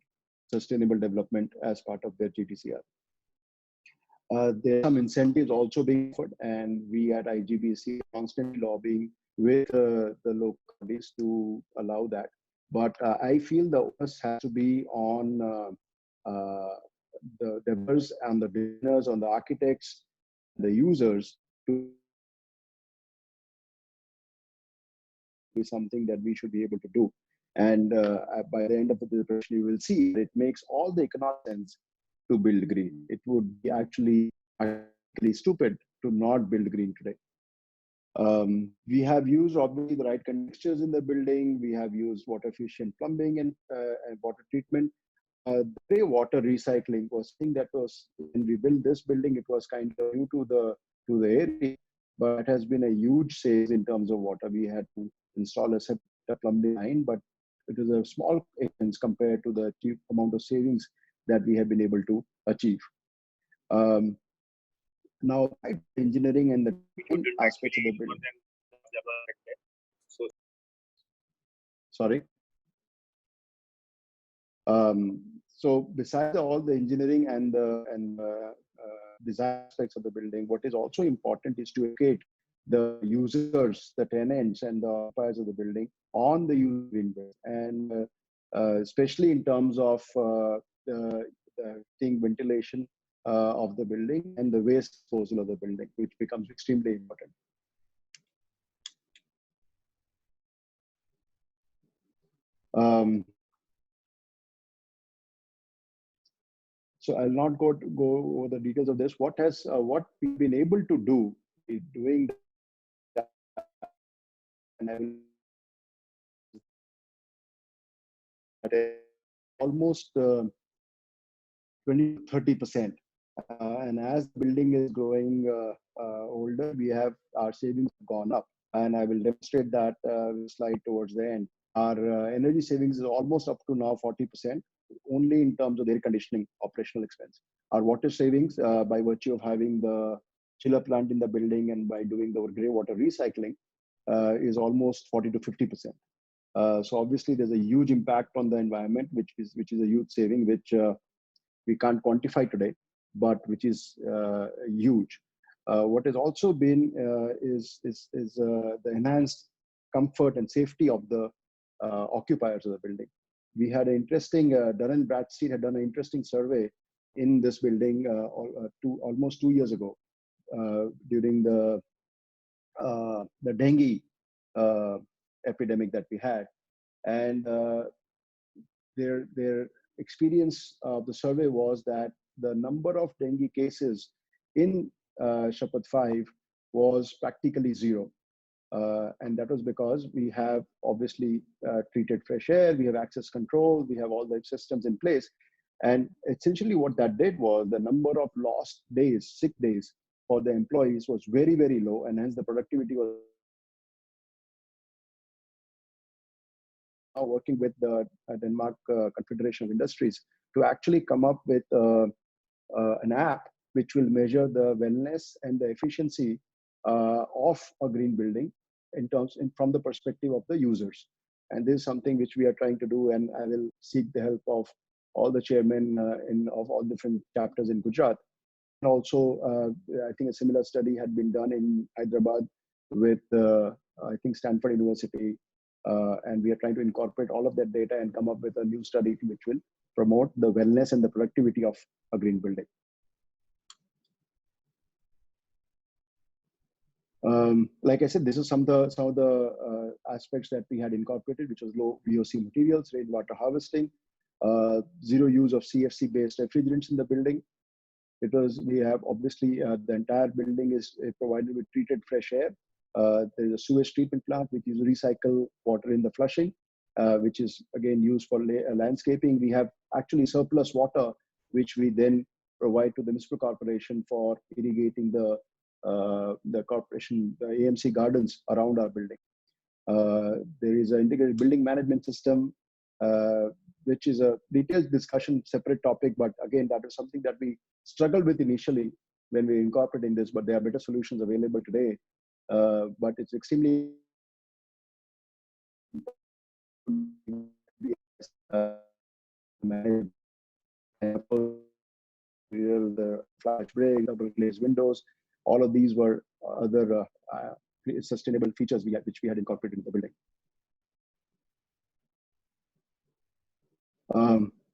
sustainable development as part of their GDCR. There are some incentives also being offered, and we at IGBC are constantly lobbying with the local bodies to allow that. But I feel the onus has to be on the developers and the designers, on the architects, the users, to be something that we should be able to do. And by the end of the presentation, you will see that it makes all the economic sense to build green. It would be actually stupid to not build green today. We have used obviously the right textures in the building. We have used water efficient plumbing and water treatment. The water recycling was something that was, when we built this building, it was kind of new to the area, but it has been a huge save in terms of water. We had to install a separate plumbing line, but it is a small expense compared to the amount of savings that we have been able to achieve. Now, engineering and the aspects of the building. Sorry. So besides all the engineering and the design aspects of the building, what is also important is to educate the users, the tenants, and the occupiers of the building on the use green building, and especially in terms of the ventilation of the building and the waste disposal of the building, which becomes extremely important. Um, so I'll not go over the details of this. What we've been able to do is doing that, and I will almost 20-30%. And as the building is growing older, we have our savings gone up. And I will demonstrate that with a slide towards the end. Our energy savings is almost up to now 40%, only in terms of air conditioning operational expense. Our water savings, by virtue of having the chiller plant in the building and by doing the grey water recycling, is almost 40 to 50%. So obviously, there's a huge impact on the environment, which is a huge saving, which we can't quantify today, but which is huge. What has also been is the enhanced comfort and safety of the occupiers of the building. We had an interesting, Dun & Bradstreet had done an interesting survey in this building almost 2 years ago during the dengue epidemic that we had. And their experience of the survey was that the number of dengue cases in Shapat 5 was practically zero. And that was because we have obviously treated fresh air, we have access control, we have all the systems in place. And essentially what that did was the number of lost days, sick days for the employees was very, very low, and hence the productivity was now working with the Denmark Confederation of Industries to actually come up with an app which will measure the wellness and the efficiency of a green building from the perspective of the users. And this is something which we are trying to do, and I will seek the help of all the chairmen of all different chapters in Gujarat. And also, I think a similar study had been done in Hyderabad with, I think, Stanford University. And we are trying to incorporate all of that data and come up with a new study which will promote the wellness and the productivity of a green building. Like I said, this is some of the aspects that we had incorporated, which was low VOC materials, rainwater harvesting, zero use of CFC-based refrigerants in the building. We have obviously the entire building is provided with treated fresh air. There is a sewage treatment plant which is recycle water in the flushing, which is again used for landscaping. We have actually surplus water, which we then provide to the municipal corporation for irrigating the corporation, the AMC gardens around our building. There is an integrated building management system, which is a detailed discussion, separate topic. But again, that is something that we struggled with initially when we incorporated in this, but there are better solutions available today. But it's extremely managed. The flash break, double glazed windows, all of these were other sustainable features which we had incorporated in the building.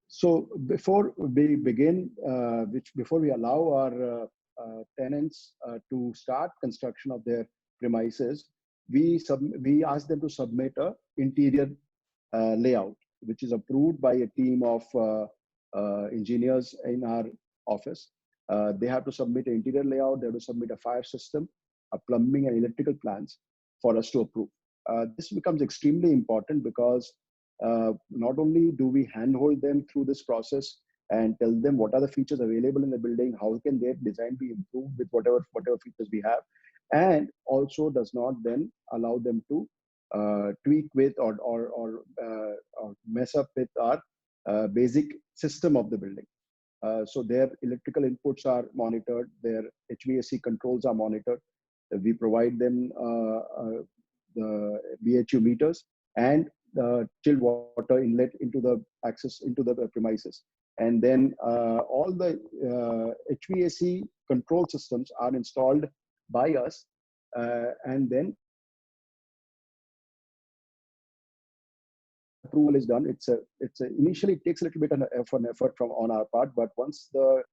So before we begin, before we allow our tenants to start construction of their premises, we ask them to submit a interior layout, which is approved by a team of engineers in our office. They have to submit an interior layout, they have to submit a fire system, a plumbing and electrical plans for us to approve. This becomes extremely important because not only do we handhold them through this process and tell them what are the features available in the building, how can their design be improved with whatever features we have, and also does not then allow them to tweak with or mess up with our basic system of the building. So their electrical inputs are monitored, their HVAC controls are monitored. We provide them the BHU meters and the chilled water inlet into the access into the premises. And then all the HVAC control systems are installed by us, and then approval is done. Initially it takes a little bit of an effort on our part, but once the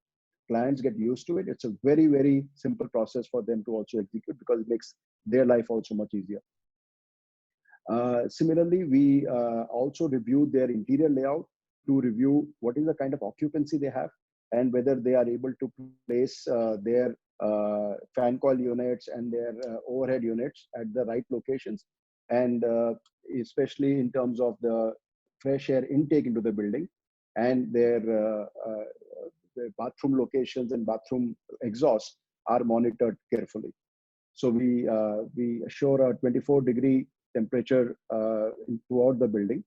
clients get used to it, it's a very, very simple process for them to also execute because it makes their life also much easier. Similarly, we also reviewed their interior layout to review what is the kind of occupancy they have and whether they are able to place their fan coil units and their overhead units at the right locations, and especially in terms of the fresh air intake into the building and their bathroom locations and bathroom exhaust are monitored carefully. So we assure a 24-degree temperature throughout the building.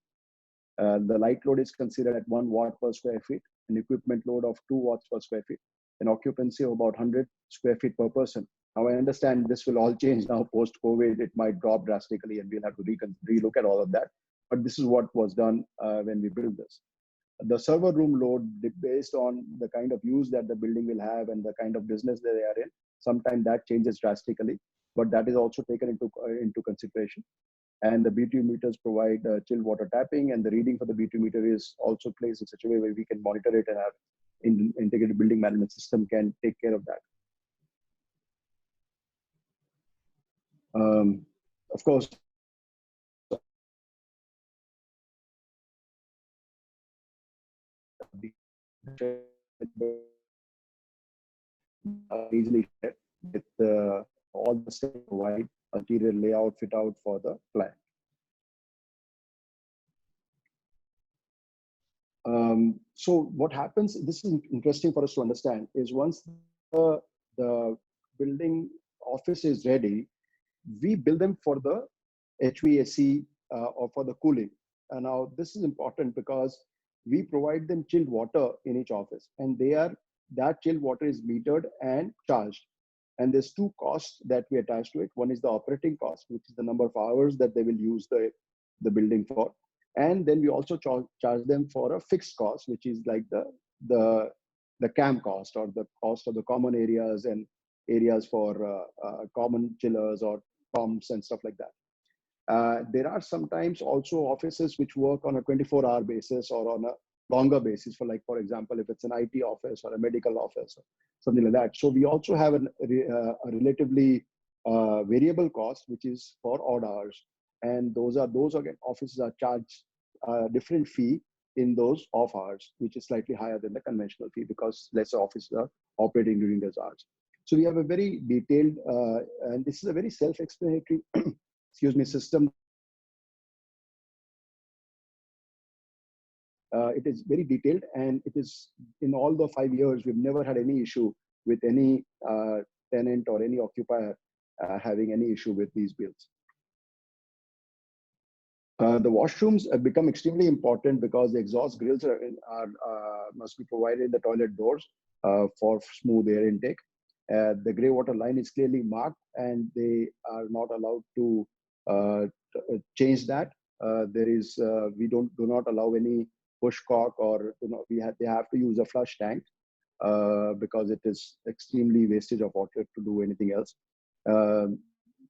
The light load is considered at 1 watt per square feet, an equipment load of 2 watts per square feet, an occupancy of about 100 square feet per person. Now, I understand this will all change now post-COVID. It might drop drastically and we'll have to relook at all of that. But this is what was done when we built this. The server room load, based on the kind of use that the building will have and the kind of business that they are in, sometimes that changes drastically, but that is also taken into consideration. And the BTU meters provide chilled water tapping, and the reading for the BTU meter is also placed in such a way where we can monitor it, and our integrated building management system can take care of that. Of course, easily shared with all the same wide interior layout fit out for the client. So what happens, this is interesting for us to understand, is once the building office is ready, we build them for the HVAC or for the cooling. And now this is important because we provide them chilled water in each office, and that chilled water is metered and charged. And there's two costs that we attach to it. One is the operating cost, which is the number of hours that they will use the building for. And then we also charge them for a fixed cost, which is like the CAM cost, or the cost of the common areas and areas for common chillers or pumps and stuff like that. There are sometimes also offices which work on a 24-hour basis or on a longer basis, for example, if it's an IT office or a medical office or something like that. So we also have a relatively variable cost, which is for odd hours. And those again, offices are charged a different fee in those off hours, which is slightly higher than the conventional fee because lesser offices are operating during those hours. So we have a very detailed, and this is a very self-explanatory system. It is very detailed, and it is, in all the 5 years, we've never had any issue with any tenant or any occupier having any issue with these builds. The washrooms have become extremely important because the exhaust grills must be provided in the toilet doors for smooth air intake. The grey water line is clearly marked, and they are not allowed to change that. We do not allow any push cork, or they have to use a flush tank because it is extremely wastage of water to do anything else.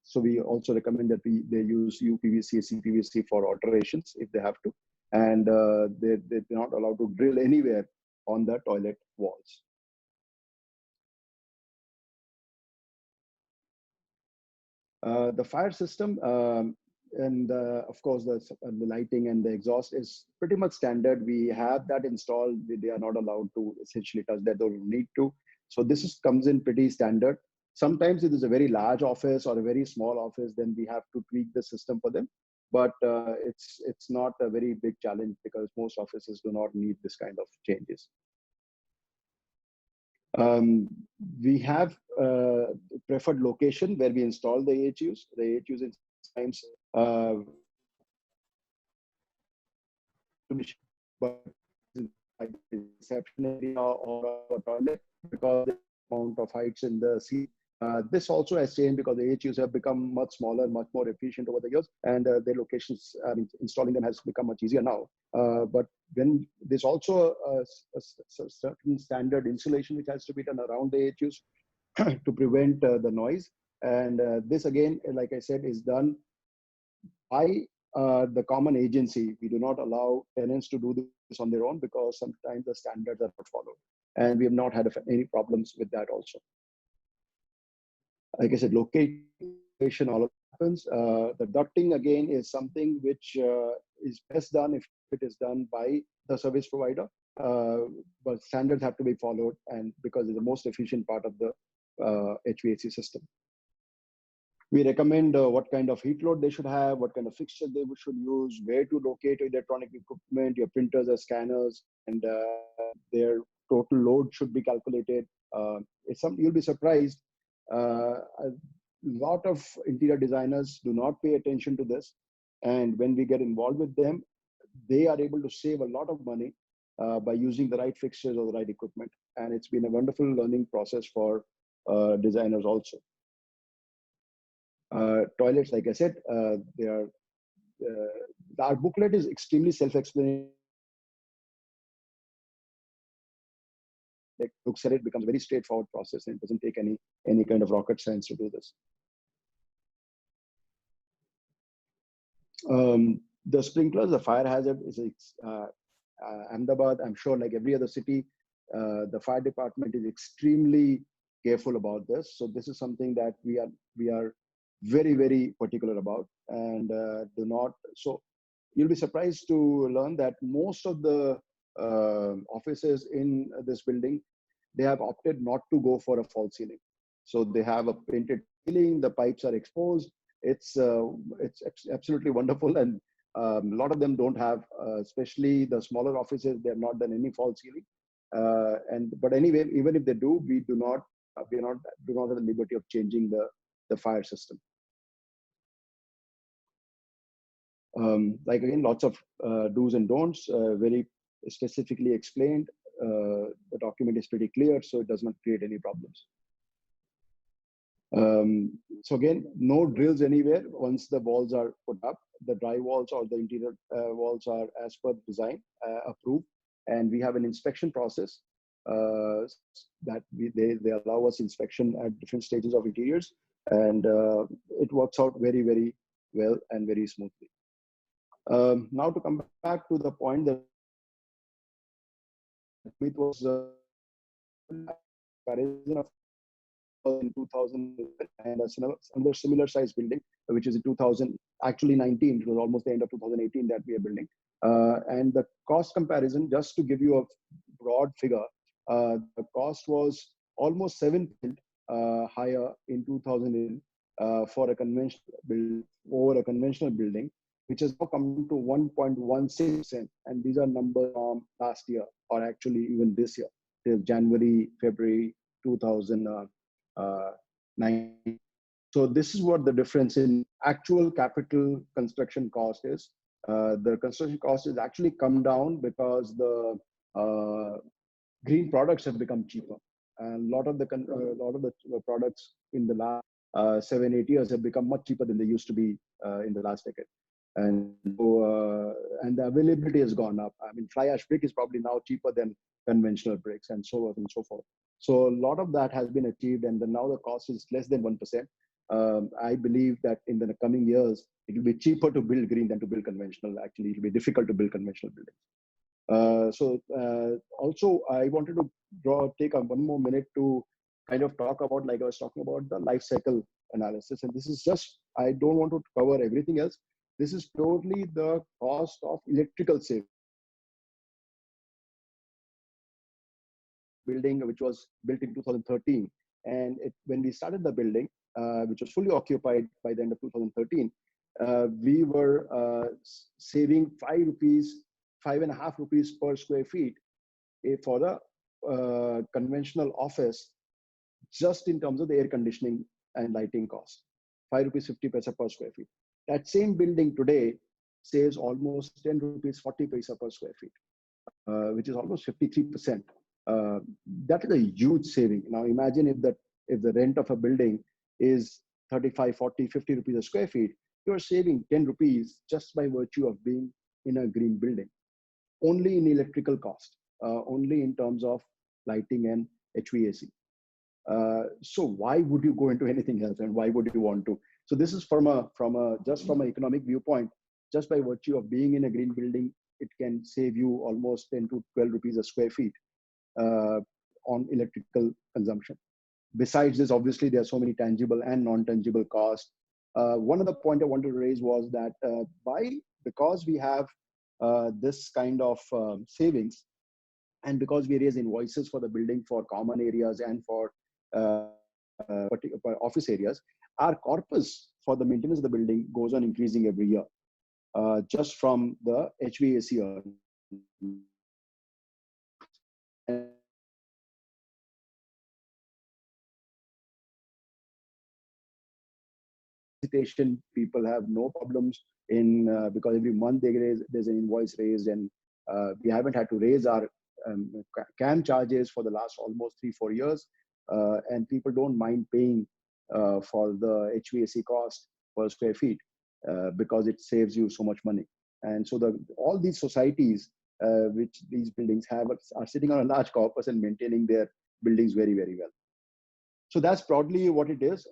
So we also recommend that they use UPVC, CPVC for alterations if they have to, and they're not allowed to drill anywhere on the toilet walls. The fire system and of course the lighting and the exhaust is pretty much standard. We have that installed. They are not allowed to essentially touch that. They don't need to. So this comes in pretty standard. Sometimes if it's a very large office or a very small office, then we have to tweak the system for them. But it's not a very big challenge because most offices do not need this kind of changes. We have preferred location where we install the AHUs. The AHUs sometimes but reception area or a toilet because the amount of heights in the sea. This also has changed because the AHUs have become much smaller, much more efficient over the years, and their locations, installing them has become much easier now. But when there's also a certain standard insulation which has to be done around the AHUs to prevent the noise. And this again, like I said, is done by the common agency. We do not allow tenants to do this on their own because sometimes the standards are not followed. And we have not had any problems with that also. Like I said, location, all of happens. The ducting again is something which is best done if it is done by the service provider, but standards have to be followed, and because it's the most efficient part of the HVAC system. We recommend what kind of heat load they should have, what kind of fixture they should use, where to locate electronic equipment, your printers or scanners, and their total load should be calculated. You'll be surprised. A lot of interior designers do not pay attention to this, and when we get involved with them, they are able to save a lot of money by using the right fixtures or the right equipment. And it's been a wonderful learning process for designers also. Toilets, like I said, our booklet is extremely self-explanatory. Like looks at it, becomes a very straightforward process, and it doesn't take any kind of rocket science to do this. The sprinklers, the fire hazard is Ahmedabad. I'm sure, like every other city, the fire department is extremely careful about this. So this is something that we are very, very particular about, and do not. So you'll be surprised to learn that most of the offices in this building, they have opted not to go for a false ceiling. So they have a painted ceiling, the pipes are exposed. It's absolutely wonderful, and a lot of them don't have, especially the smaller offices, they have not done any false ceiling. But anyway, even if they do, we do not have the liberty of changing the fire system. Like again, lots of do's and don'ts, very specifically explained. The document is pretty clear, so it does not create any problems. So again, no drills anywhere once the walls are put up. The dry walls or the interior walls are as per design approved, and we have an inspection process that they allow us inspection at different stages of interiors, and it works out very, very well and very smoothly. Now to come back to the point that Amith was comparison of in 2000 and another similar size building, which is in 2000, actually 19, it was almost the end of 2018 that we are building. And the cost comparison, just to give you a broad figure, the cost was almost 7% higher in 2000 for a conventional build over a conventional building, which has now come to 1.16%. And these are numbers from last year, or actually even this year, till January, February 2019. So this is what the difference in actual capital construction cost is. The construction cost has actually come down because the green products have become cheaper. And a lot of the products in the last 7-8 years have become much cheaper than they used to be in the last decade. And and the availability has gone up. I mean, fly ash brick is probably now cheaper than conventional bricks, and so on and so forth. So a lot of that has been achieved, and now the cost is less than 1%. I believe that in the coming years, it will be cheaper to build green than to build conventional. Actually, it will be difficult to build conventional buildings. Also, I wanted to take one more minute to kind of talk about, like I was talking about, the life cycle analysis. And this is just, I don't want to cover everything else. This is purely the cost of electrical saving. Building which was built in 2013, and when we started the building, which was fully occupied by the end of 2013, we were saving 5.5 rupees per square feet for the conventional office, just in terms of the air conditioning and lighting cost. 5 rupees 50 paisa per square feet. That same building today saves almost 10 rupees 40 paisa per square feet, which is almost 53%. That is a huge saving. Now imagine if the rent of a building is 35, 40, 50 rupees a square feet, you are saving 10 rupees just by virtue of being in a green building. Only in electrical cost, only in terms of lighting and HVAC. So why would you go into anything else, and why would you want to? So this is from an economic viewpoint, just by virtue of being in a green building, it can save you almost 10 to 12 rupees a square feet on electrical consumption. Besides this, obviously, there are so many tangible and non-tangible costs. One of the point I wanted to raise was that because we have this kind of savings, and because we raise invoices for the building for common areas and for particular office areas, our corpus for the maintenance of the building goes on increasing every year, just from the HVAC earnings. People have no problems in because every month there's an invoice raised, and we haven't had to raise our CAM charges for the last almost 3-4 years, and people don't mind paying for the HVAC cost per square feet because it saves you so much money. And so all these societies which these buildings have are sitting on a large corpus and maintaining their buildings very, very well. So that's broadly what it is.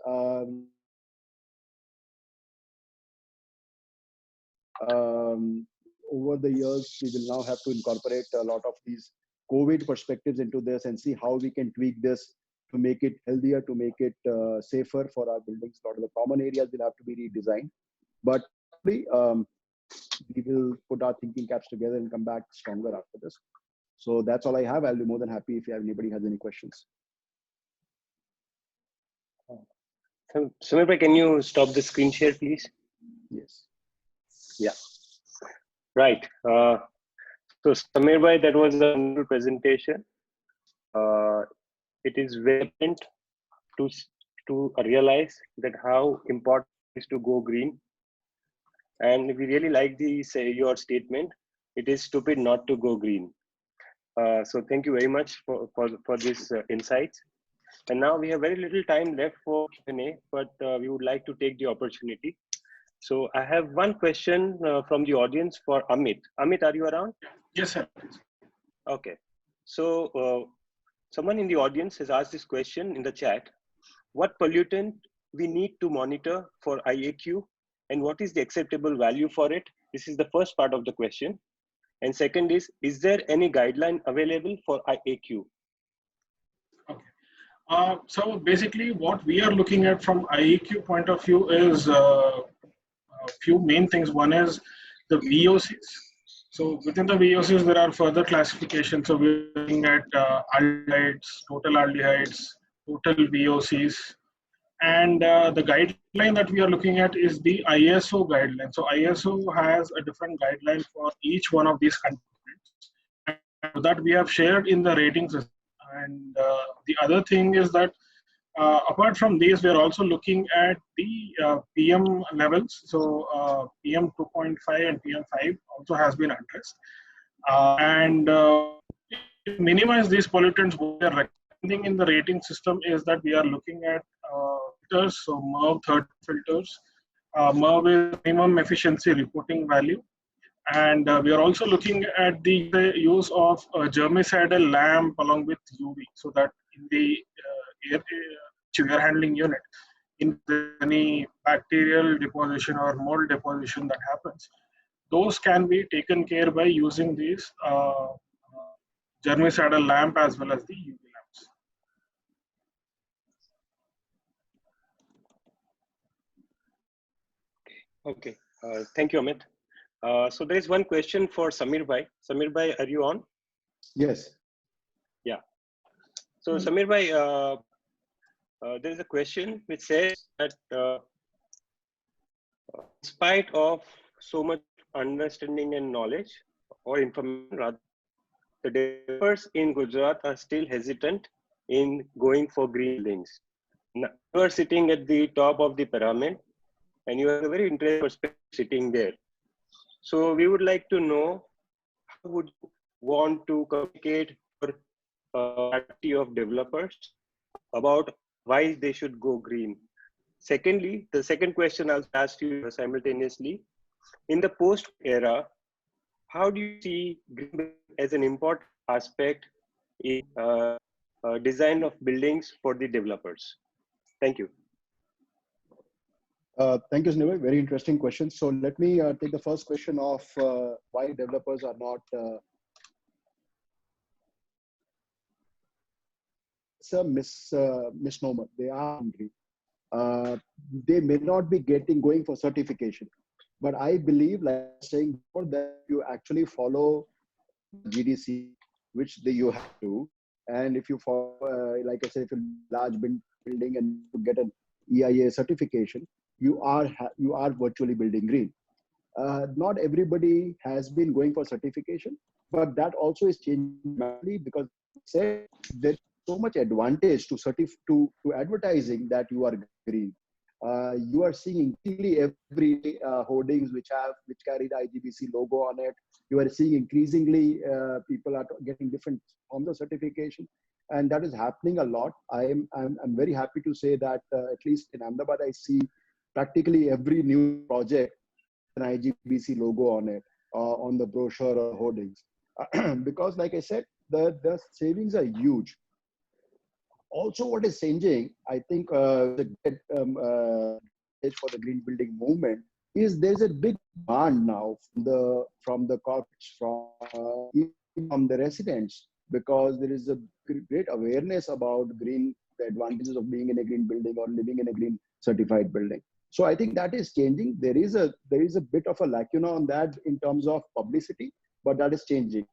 Over the years, we will now have to incorporate a lot of these COVID perspectives into this and see how we can tweak this to make it healthier, to make it safer for our buildings. A lot of the common areas will have to be redesigned. But we will put our thinking caps together and come back stronger after this. So that's all I have. I'll be more than happy if anybody has any questions. Samir, can you stop the screen share, please? Yes. Yeah. Right. So Samir, that was a wonderful presentation. It is very important to realize that how important it is to go green. And we really like your statement. It is stupid not to go green. So thank you very much for this insights. And now we have very little time left for Q&A, but we would like to take the opportunity. So I have one question from the audience for Amith. Amith, are you around? Yes, sir. Okay. So someone in the audience has asked this question in the chat. What pollutant we need to monitor for IAQ, and what is the acceptable value for it? This is the first part of the question. And second is there any guideline available for IAQ? Okay. So basically what we are looking at from IAQ point of view is a few main things. One is the VOCs. So within the VOCs, there are further classifications. So we're looking at aldehydes, total aldehydes, total VOCs. And the guideline that we are looking at is the ISO guideline. So ISO has a different guideline for each one of these components. And that we have shared in the ratings. And the other thing is that apart from these, we are also looking at the PM levels. So PM 2.5 and PM 5 also has been addressed. And to minimize these pollutants, what we are recommending in the rating system is that we are looking at filters, so MERV 30 filters. MERV is minimum efficiency reporting value. And we are also looking at the use of a germicidal lamp along with UV, so that in the air handling unit, in any bacterial deposition or mold deposition that happens, those can be taken care by using these germicidal lamp as well as the UV lamps. Okay. Thank you, Amit. So there is one question for Samir Bhai. Samir Bhai, are you on? Yes. Yeah. So Samir Bhai, there is a question which says that in spite of so much understanding and knowledge or information, rather, the developers in Gujarat are still hesitant in going for green buildings. Now, you are sitting at the top of the pyramid, and you have a very interesting perspective sitting there. So we would like to know, how would you want to communicate for a party of developers about why they should go green? Secondly, the second question I'll ask you simultaneously, in the post era, how do you see green as an important aspect in design of buildings for the developers? Thank you. Thank you, Snehal. Very interesting question. So let me take the first question of why developers are not. It's a misnomer. They are green. they may not be going for certification. But I believe, like I was saying before, that you actually follow GDC, which you have to, and if you follow, like I said, if you large building and to get an EIA certification, you are virtually building green. Not everybody has been going for certification, but that also is changing dramatically because said there's so much advantage to advertising that you are green. You are seeing increasingly every hoardings which carry the IGBC logo on it. You are seeing increasingly people are getting different forms of certification, and that is happening a lot. I'm very happy to say that at least in Ahmedabad, I see practically every new project an IGBC logo on it, on the brochure or hoardings. Because like I said, the savings are huge. Also, what is changing, I think, for the green building movement is there's a big demand now from the corporates, from the residents, because there is a great awareness about the advantages of being in a green building or living in a green certified building. So I think that is changing. There is a bit of a lacuna on that in terms of publicity, but that is changing.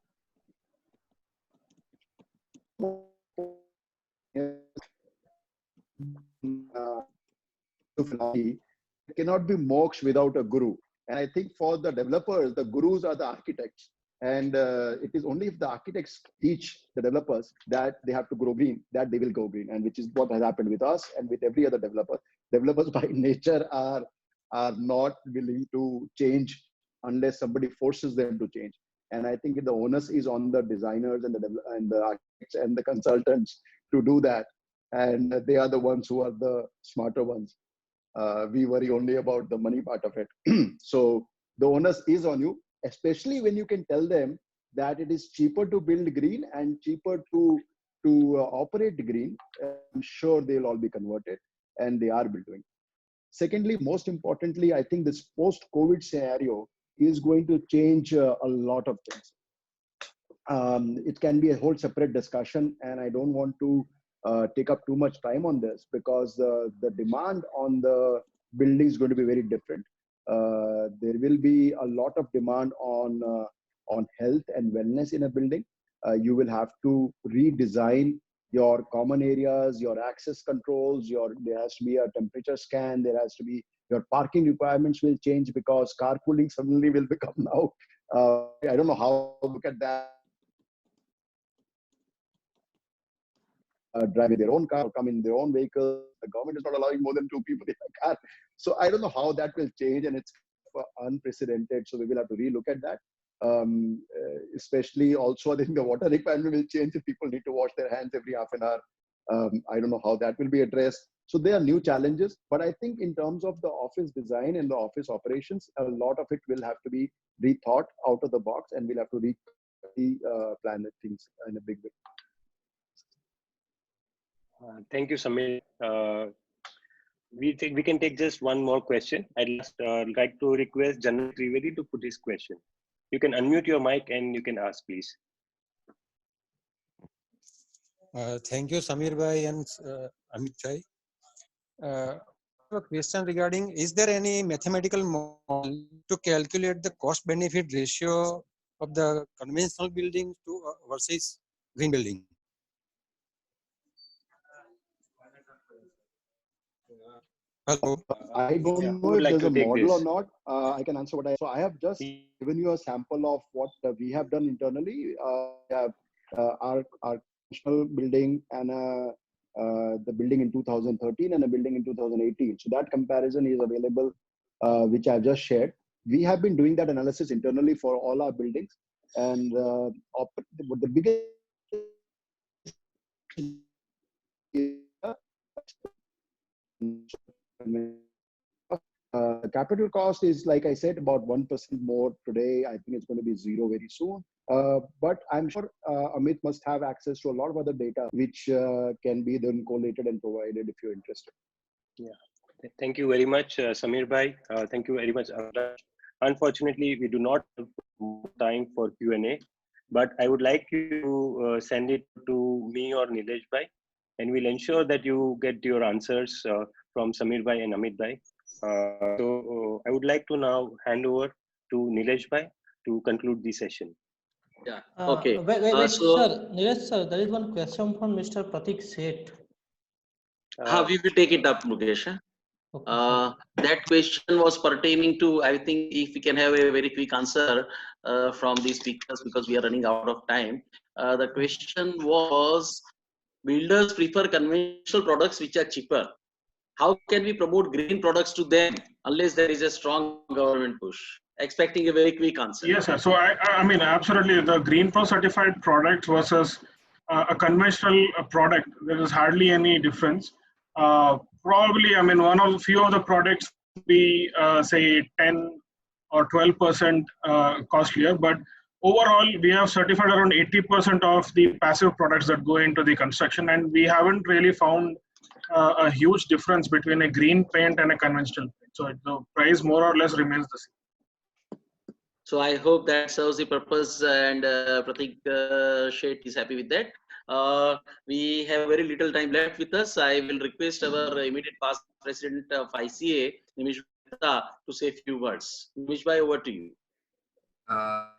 Cannot be mokshed without a guru. And I think for the developers, the gurus are the architects. And it is only if the architects teach the developers that they have to grow green, that they will go green, and which is what has happened with us and with every other developer. Developers by nature are not willing to change unless somebody forces them to change. And I think the onus is on the designers and the architects and the consultants to do that. And they are the ones who are the smarter ones. We worry only about the money part of it. So the onus is on you, especially when you can tell them that it is cheaper to build green and cheaper to operate green. I'm sure they'll all be converted, and they are doing. Secondly, most importantly, I think this post-COVID scenario is going to change a lot of things. It can be a whole separate discussion, and I don't want to take up too much time on this because the demand on the building is going to be very different. There will be a lot of demand on health and wellness in a building. You will have to redesign your common areas, your access controls, there has to be a temperature scan, there has to be, your parking requirements will change because carpooling suddenly will become now. I don't know how to look at that. Drive their own car or come in their own vehicle. The government is not allowing more than 2 people in a car. So I don't know how that will change, and it's unprecedented. So we will have to relook at that. Especially also, I think the water requirement will change if people need to wash their hands every half an hour. I don't know how that will be addressed. So there are new challenges, but I think in terms of the office design and the office operations, a lot of it will have to be rethought out of the box, and we'll have to plan things in a big way. Thank you, Samir. We can take just one more question. I'd like to request Janak Trivedi to put his question. You can unmute your mic and you can ask, please. Thank you, Samir bhai and Amith bhai. A question regarding, is there any mathematical model to calculate the cost-benefit ratio of the conventional building to versus green building? Hello. I don't know if there's a model or not. I can answer so I have just given you a sample of what we have done internally. We have our national building and the building in 2013 and a building in 2018. So that comparison is available, which I've just shared. We have been doing that analysis internally for all our buildings. And the biggest capital cost is, like I said, about 1% more today. I think it's going to be 0 very soon. But I'm sure Amith must have access to a lot of other data, which can be then collated and provided if you're interested. Yeah. Thank you very much, Samir bhai. Thank you very much. Unfortunately, we do not have time for Q&A, but I would like you to send it to me or Nilesh bhai, and we'll ensure that you get your answers from Samir Bhai and Amit Bhai. So I would like to now hand over to Nilesh Bhai to conclude the session. Yeah. Okay. Wait, So, sir, Neeraj sir, there is one question from Mr. Pratik Seth. we will take it up, Mukesh. Okay, That question was pertaining to, I think if we can have a very quick answer from these speakers because we are running out of time. The question was, builders prefer conventional products which are cheaper. How can we promote green products to them unless there is a strong government push? Expecting a very quick answer. Yes, sir. So I mean, absolutely, the Green Pro certified product versus a conventional product, there is hardly any difference. Probably, I mean, one of the few of the products be say 10 or 12% costlier, but overall, we have certified around 80% of the passive products that go into the construction, and we haven't really found a huge difference between a green paint and a conventional paint. So the price more or less remains the same. So I hope that serves the purpose, and Pratik Shet is happy with that. We have very little time left with us. I will request our immediate past president of ICA, Nimish Mehta, to say a few words. Nimish Bhai, over to you.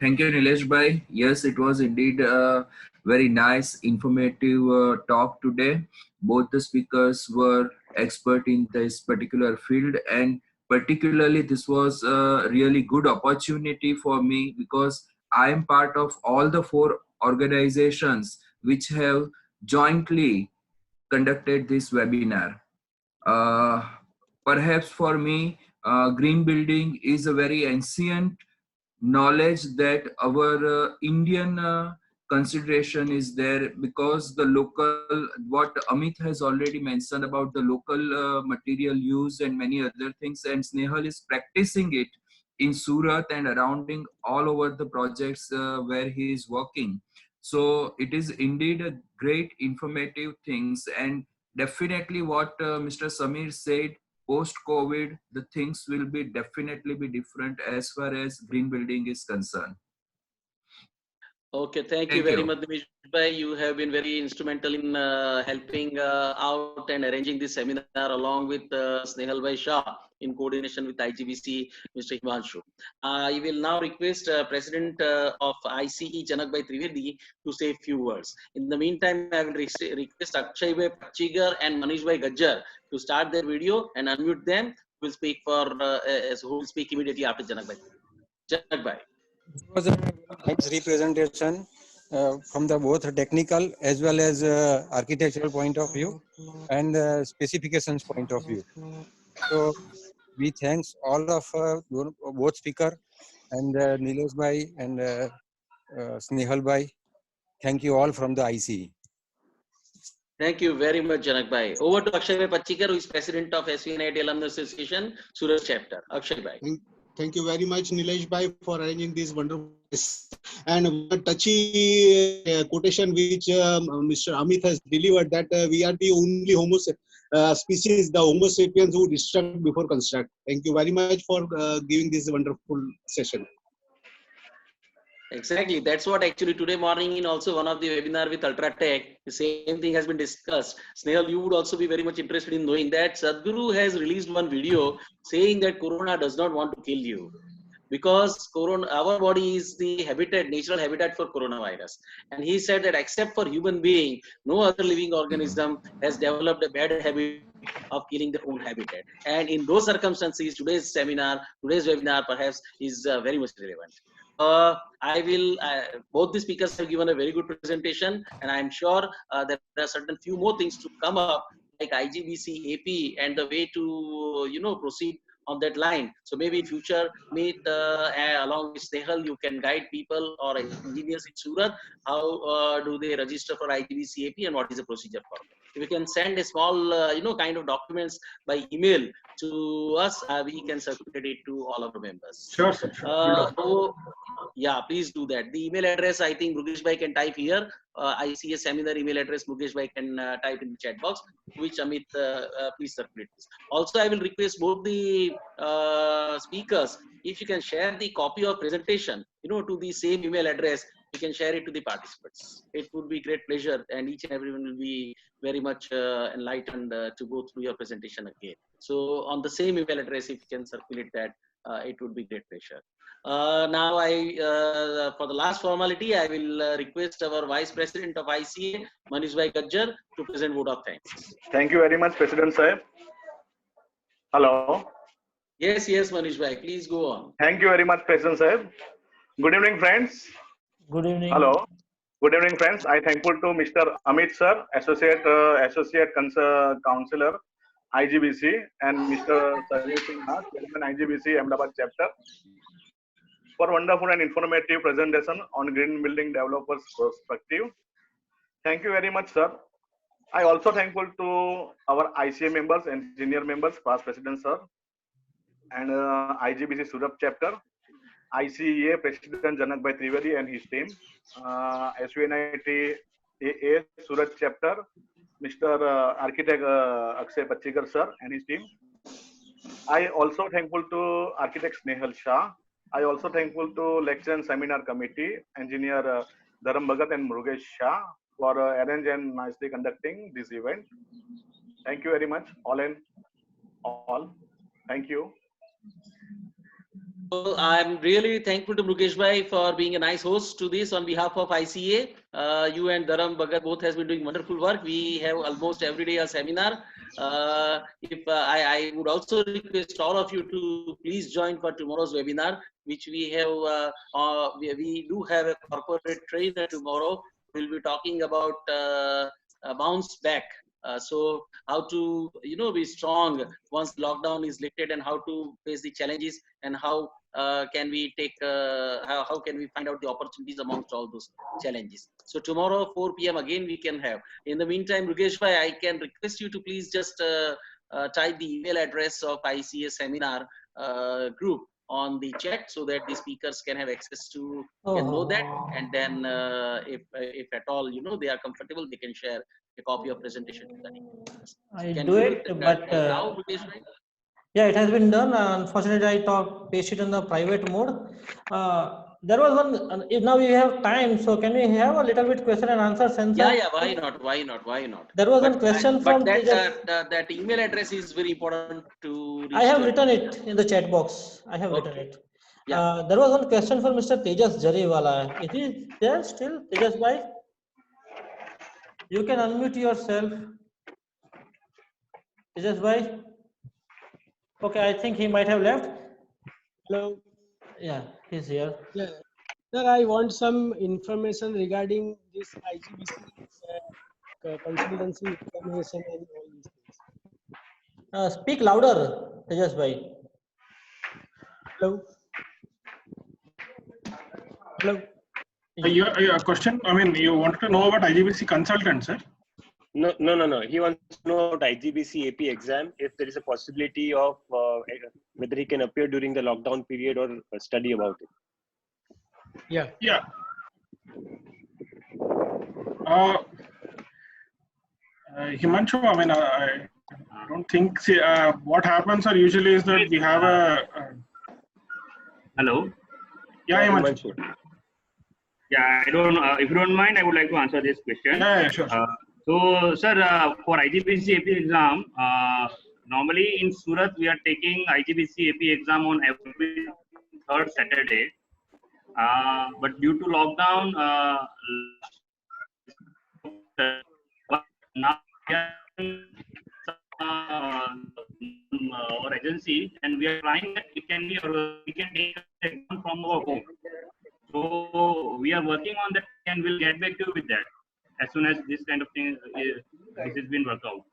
Thank you, Nilesh Bhai. Yes, it was indeed a very nice, informative talk today. Both the speakers were expert in this particular field, and particularly this was a really good opportunity for me because I am part of all the 4 organizations which have jointly conducted this webinar. Uh, Perhaps for me, green building is a very ancient knowledge that our Indian consideration is there because the local, what Amit has already mentioned about the local material use and many other things, and Snehal is practicing it in Surat and surrounding all over the projects where he is working. So it is indeed a great informative things, and definitely what Mr. Samir said, post-COVID, the things will be definitely be different as far as green building is concerned. Okay, thank you very much, Nimish Bhai. You have been very instrumental in helping out and arranging this seminar along with Snehal Bhai Shah in coordination with IGBC, Mr. Himanshu. I will now request President of ICE, Janak Bhai Trivedi, to say a few words. In the meantime, I will request Akshay Bhai Pachigar and Manish Bhai Gajjar to start their video and unmute them. Who will speak who will speak immediately after Janak Bhai. Janak Bhai. It was a nice representation from the both technical as well as architectural point of view and specifications point of view. So we thanks all of both speaker and Nilesh Bhai and Snehal Bhai. Thank you all from the ICE. Thank you very much, Janak Bhai. Over to Akshay Bhai Pachikar, who is president of SVNIT Alumni Association, Surat chapter. Akshay Bhai. Thank you very much, Nilesh Bhai, for arranging this wonderful and a touchy quotation which Mr. Amith has delivered, that we are the only species, the Homo sapiens, who destruct before construct. Thank you very much for giving this wonderful session. Exactly. That's what actually today morning in also one of the webinar with Ultratech, the same thing has been discussed. Snehal, you would also be very much interested in knowing that Sadhguru has released one video saying that Corona does not want to kill you, because our body is the natural habitat for coronavirus. And he said that except for human being, no other living organism has developed a bad habit of killing their own habitat. And in those circumstances, today's webinar perhaps is very much relevant. Both the speakers have given a very good presentation, and I'm sure there are certain few more things to come up, like IGBC, AP, and the way to, proceed on that line. So maybe in future, along with Snehal, you can guide people or engineers in Surat, how do they register for IGBC AP and what is the procedure for them. If you can send a small, kind of documents by email to us, we can circulate it to all of our members. Sure, sir. Sure. Yeah, please do that. The email address, I think Mukesh Bhai can type here. I see a seminar email address Mukesh Bhai can type in the chat box, which Amit, please circulate this. Also, I will request both the speakers, if you can share the copy of presentation, to the same email address, we can share it to the participants. It would be great pleasure, and each and everyone will be very much enlightened to go through your presentation again. So on the same email address, if you can circulate that, it would be great pleasure. Now for the last formality, I will request our Vice President of ICA, Manish Bhai Gajjar, to present vote of thanks. Thank you very much, President Sahib. Hello. Yes, Manish Bhai, please go on. Thank you very much, President Sahib. Good evening, friends. Good evening. Hello. Good evening, friends. I thankful to Mr. Amith sir, Associate Counselor, IGBC, and Mr. Sinha, Chairman IGBC Ahmedabad chapter, for wonderful and informative presentation on green building developers' perspective. Thank you very much, sir. I also thankful to our ICA members and senior members, past President sir, and IGBC Surat chapter, ICA President Janak Bhai Trivedi and his team, SUNIT AA Surat chapter, Mr. Architect Akshay Pachikar sir and his team. I also thankful to Architect Snehal Shah. I also thankful to Lecture and Seminar Committee, Engineer Dharam Bhagat and Murugesh Shah, for arrange and nicely conducting this event. Thank you very much, all and all. Thank you. So I'm really thankful to Murugesh Bhai for being a nice host to this on behalf of ICA. You and Dharam Bhagat both has been doing wonderful work. We have almost every day a seminar. I would also request all of you to please join for tomorrow's webinar, which we have. We do have a corporate trainer tomorrow. We'll be talking about bounce back. So how to be strong once lockdown is lifted, and how to face the challenges, and how can we take how can we find out the opportunities amongst all those challenges. So tomorrow 4 p.m. again we can have. In the meantime, Murugesh Bhai, I can request you to please just type the email address of ICA seminar group on the chat, so that the speakers can have access to know that, and then if at all they are comfortable, they can share a copy of presentation to the I do it, but now, Murugesh Bhai? Yeah, it has been done. Unfortunately, I paste it in the private mode. There was one. If now we have time, so can we have a little bit question and answer session? Yeah. Why not? There was one question from. But that email address is very important to. I have written it in the chat box. I have written it. Yeah. There was one question for Mr. Tejas Jariwala. Is he there still, Tejas bhai? You can unmute yourself, Tejas bhai. Okay, I think he might have left. Hello. Yeah, he's here. Yeah. Sir, I want some information regarding this IGBC consultancy examination and all these things. Speak louder, Tejas bhai. Hello. Hello. Your question, I mean, you wanted to know about IGBC consultant, sir? No. He wants to know about IGBC AP exam, if there is a possibility of whether he can appear during the lockdown period or study about it. Yeah. Himanshu, I mean, I don't think, what happens usually is that we have a... Hello? Yeah, Himanshu. Yeah, I don't. If you don't mind, I would like to answer this question. Yeah, sure. So, sir, for IGBC AP exam, normally in Surat we are taking IGBC AP exam on every third Saturday. But due to lockdown, now we are our agency, and we are trying that we can take the exam from our home. So we are working on that, and we'll get back to you with that as soon as this kind of thing this has been worked out.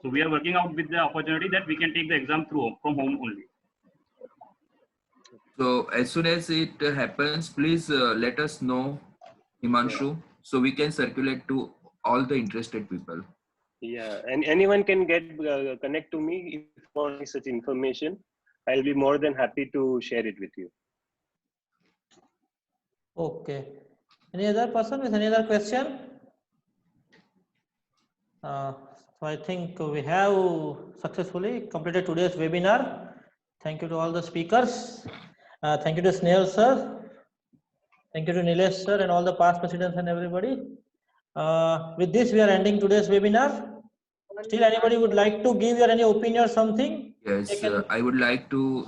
So we are working out with the opportunity that we can take the exam from home only. So as soon as it happens, please let us know, Himanshu, so we can circulate to all the interested people. Yeah, and anyone can connect to me if you want such information. I'll be more than happy to share it with you. Okay. Any other person with any other question? So I think we have successfully completed today's webinar. Thank you to all the speakers. Thank you to Snehal sir. Thank you to Nilesh sir and all the past presidents and everybody. With this, we are ending today's webinar. Still, anybody would like to give your any opinion or something? Yes, I would like to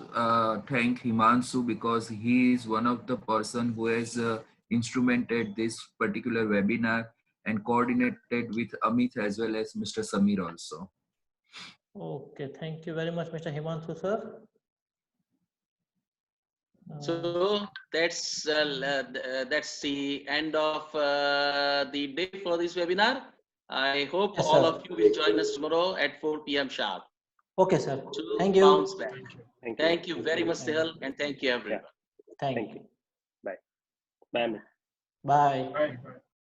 thank Himanshu because he is one of the person who has instrumented this particular webinar and coordinated with Amith as well as Mr. Samir also. Okay, thank you very much, Mr. Himanshu sir. So that's the end of the day for this webinar. I hope Yes, all sir. of you will join us tomorrow at 4 p.m. sharp. Okay, sir. To Thank you. bounce back. Thank you. Thank you very much, Sehal, and thank you everyone. Thank you. Bye. Bye. Bye. Bye.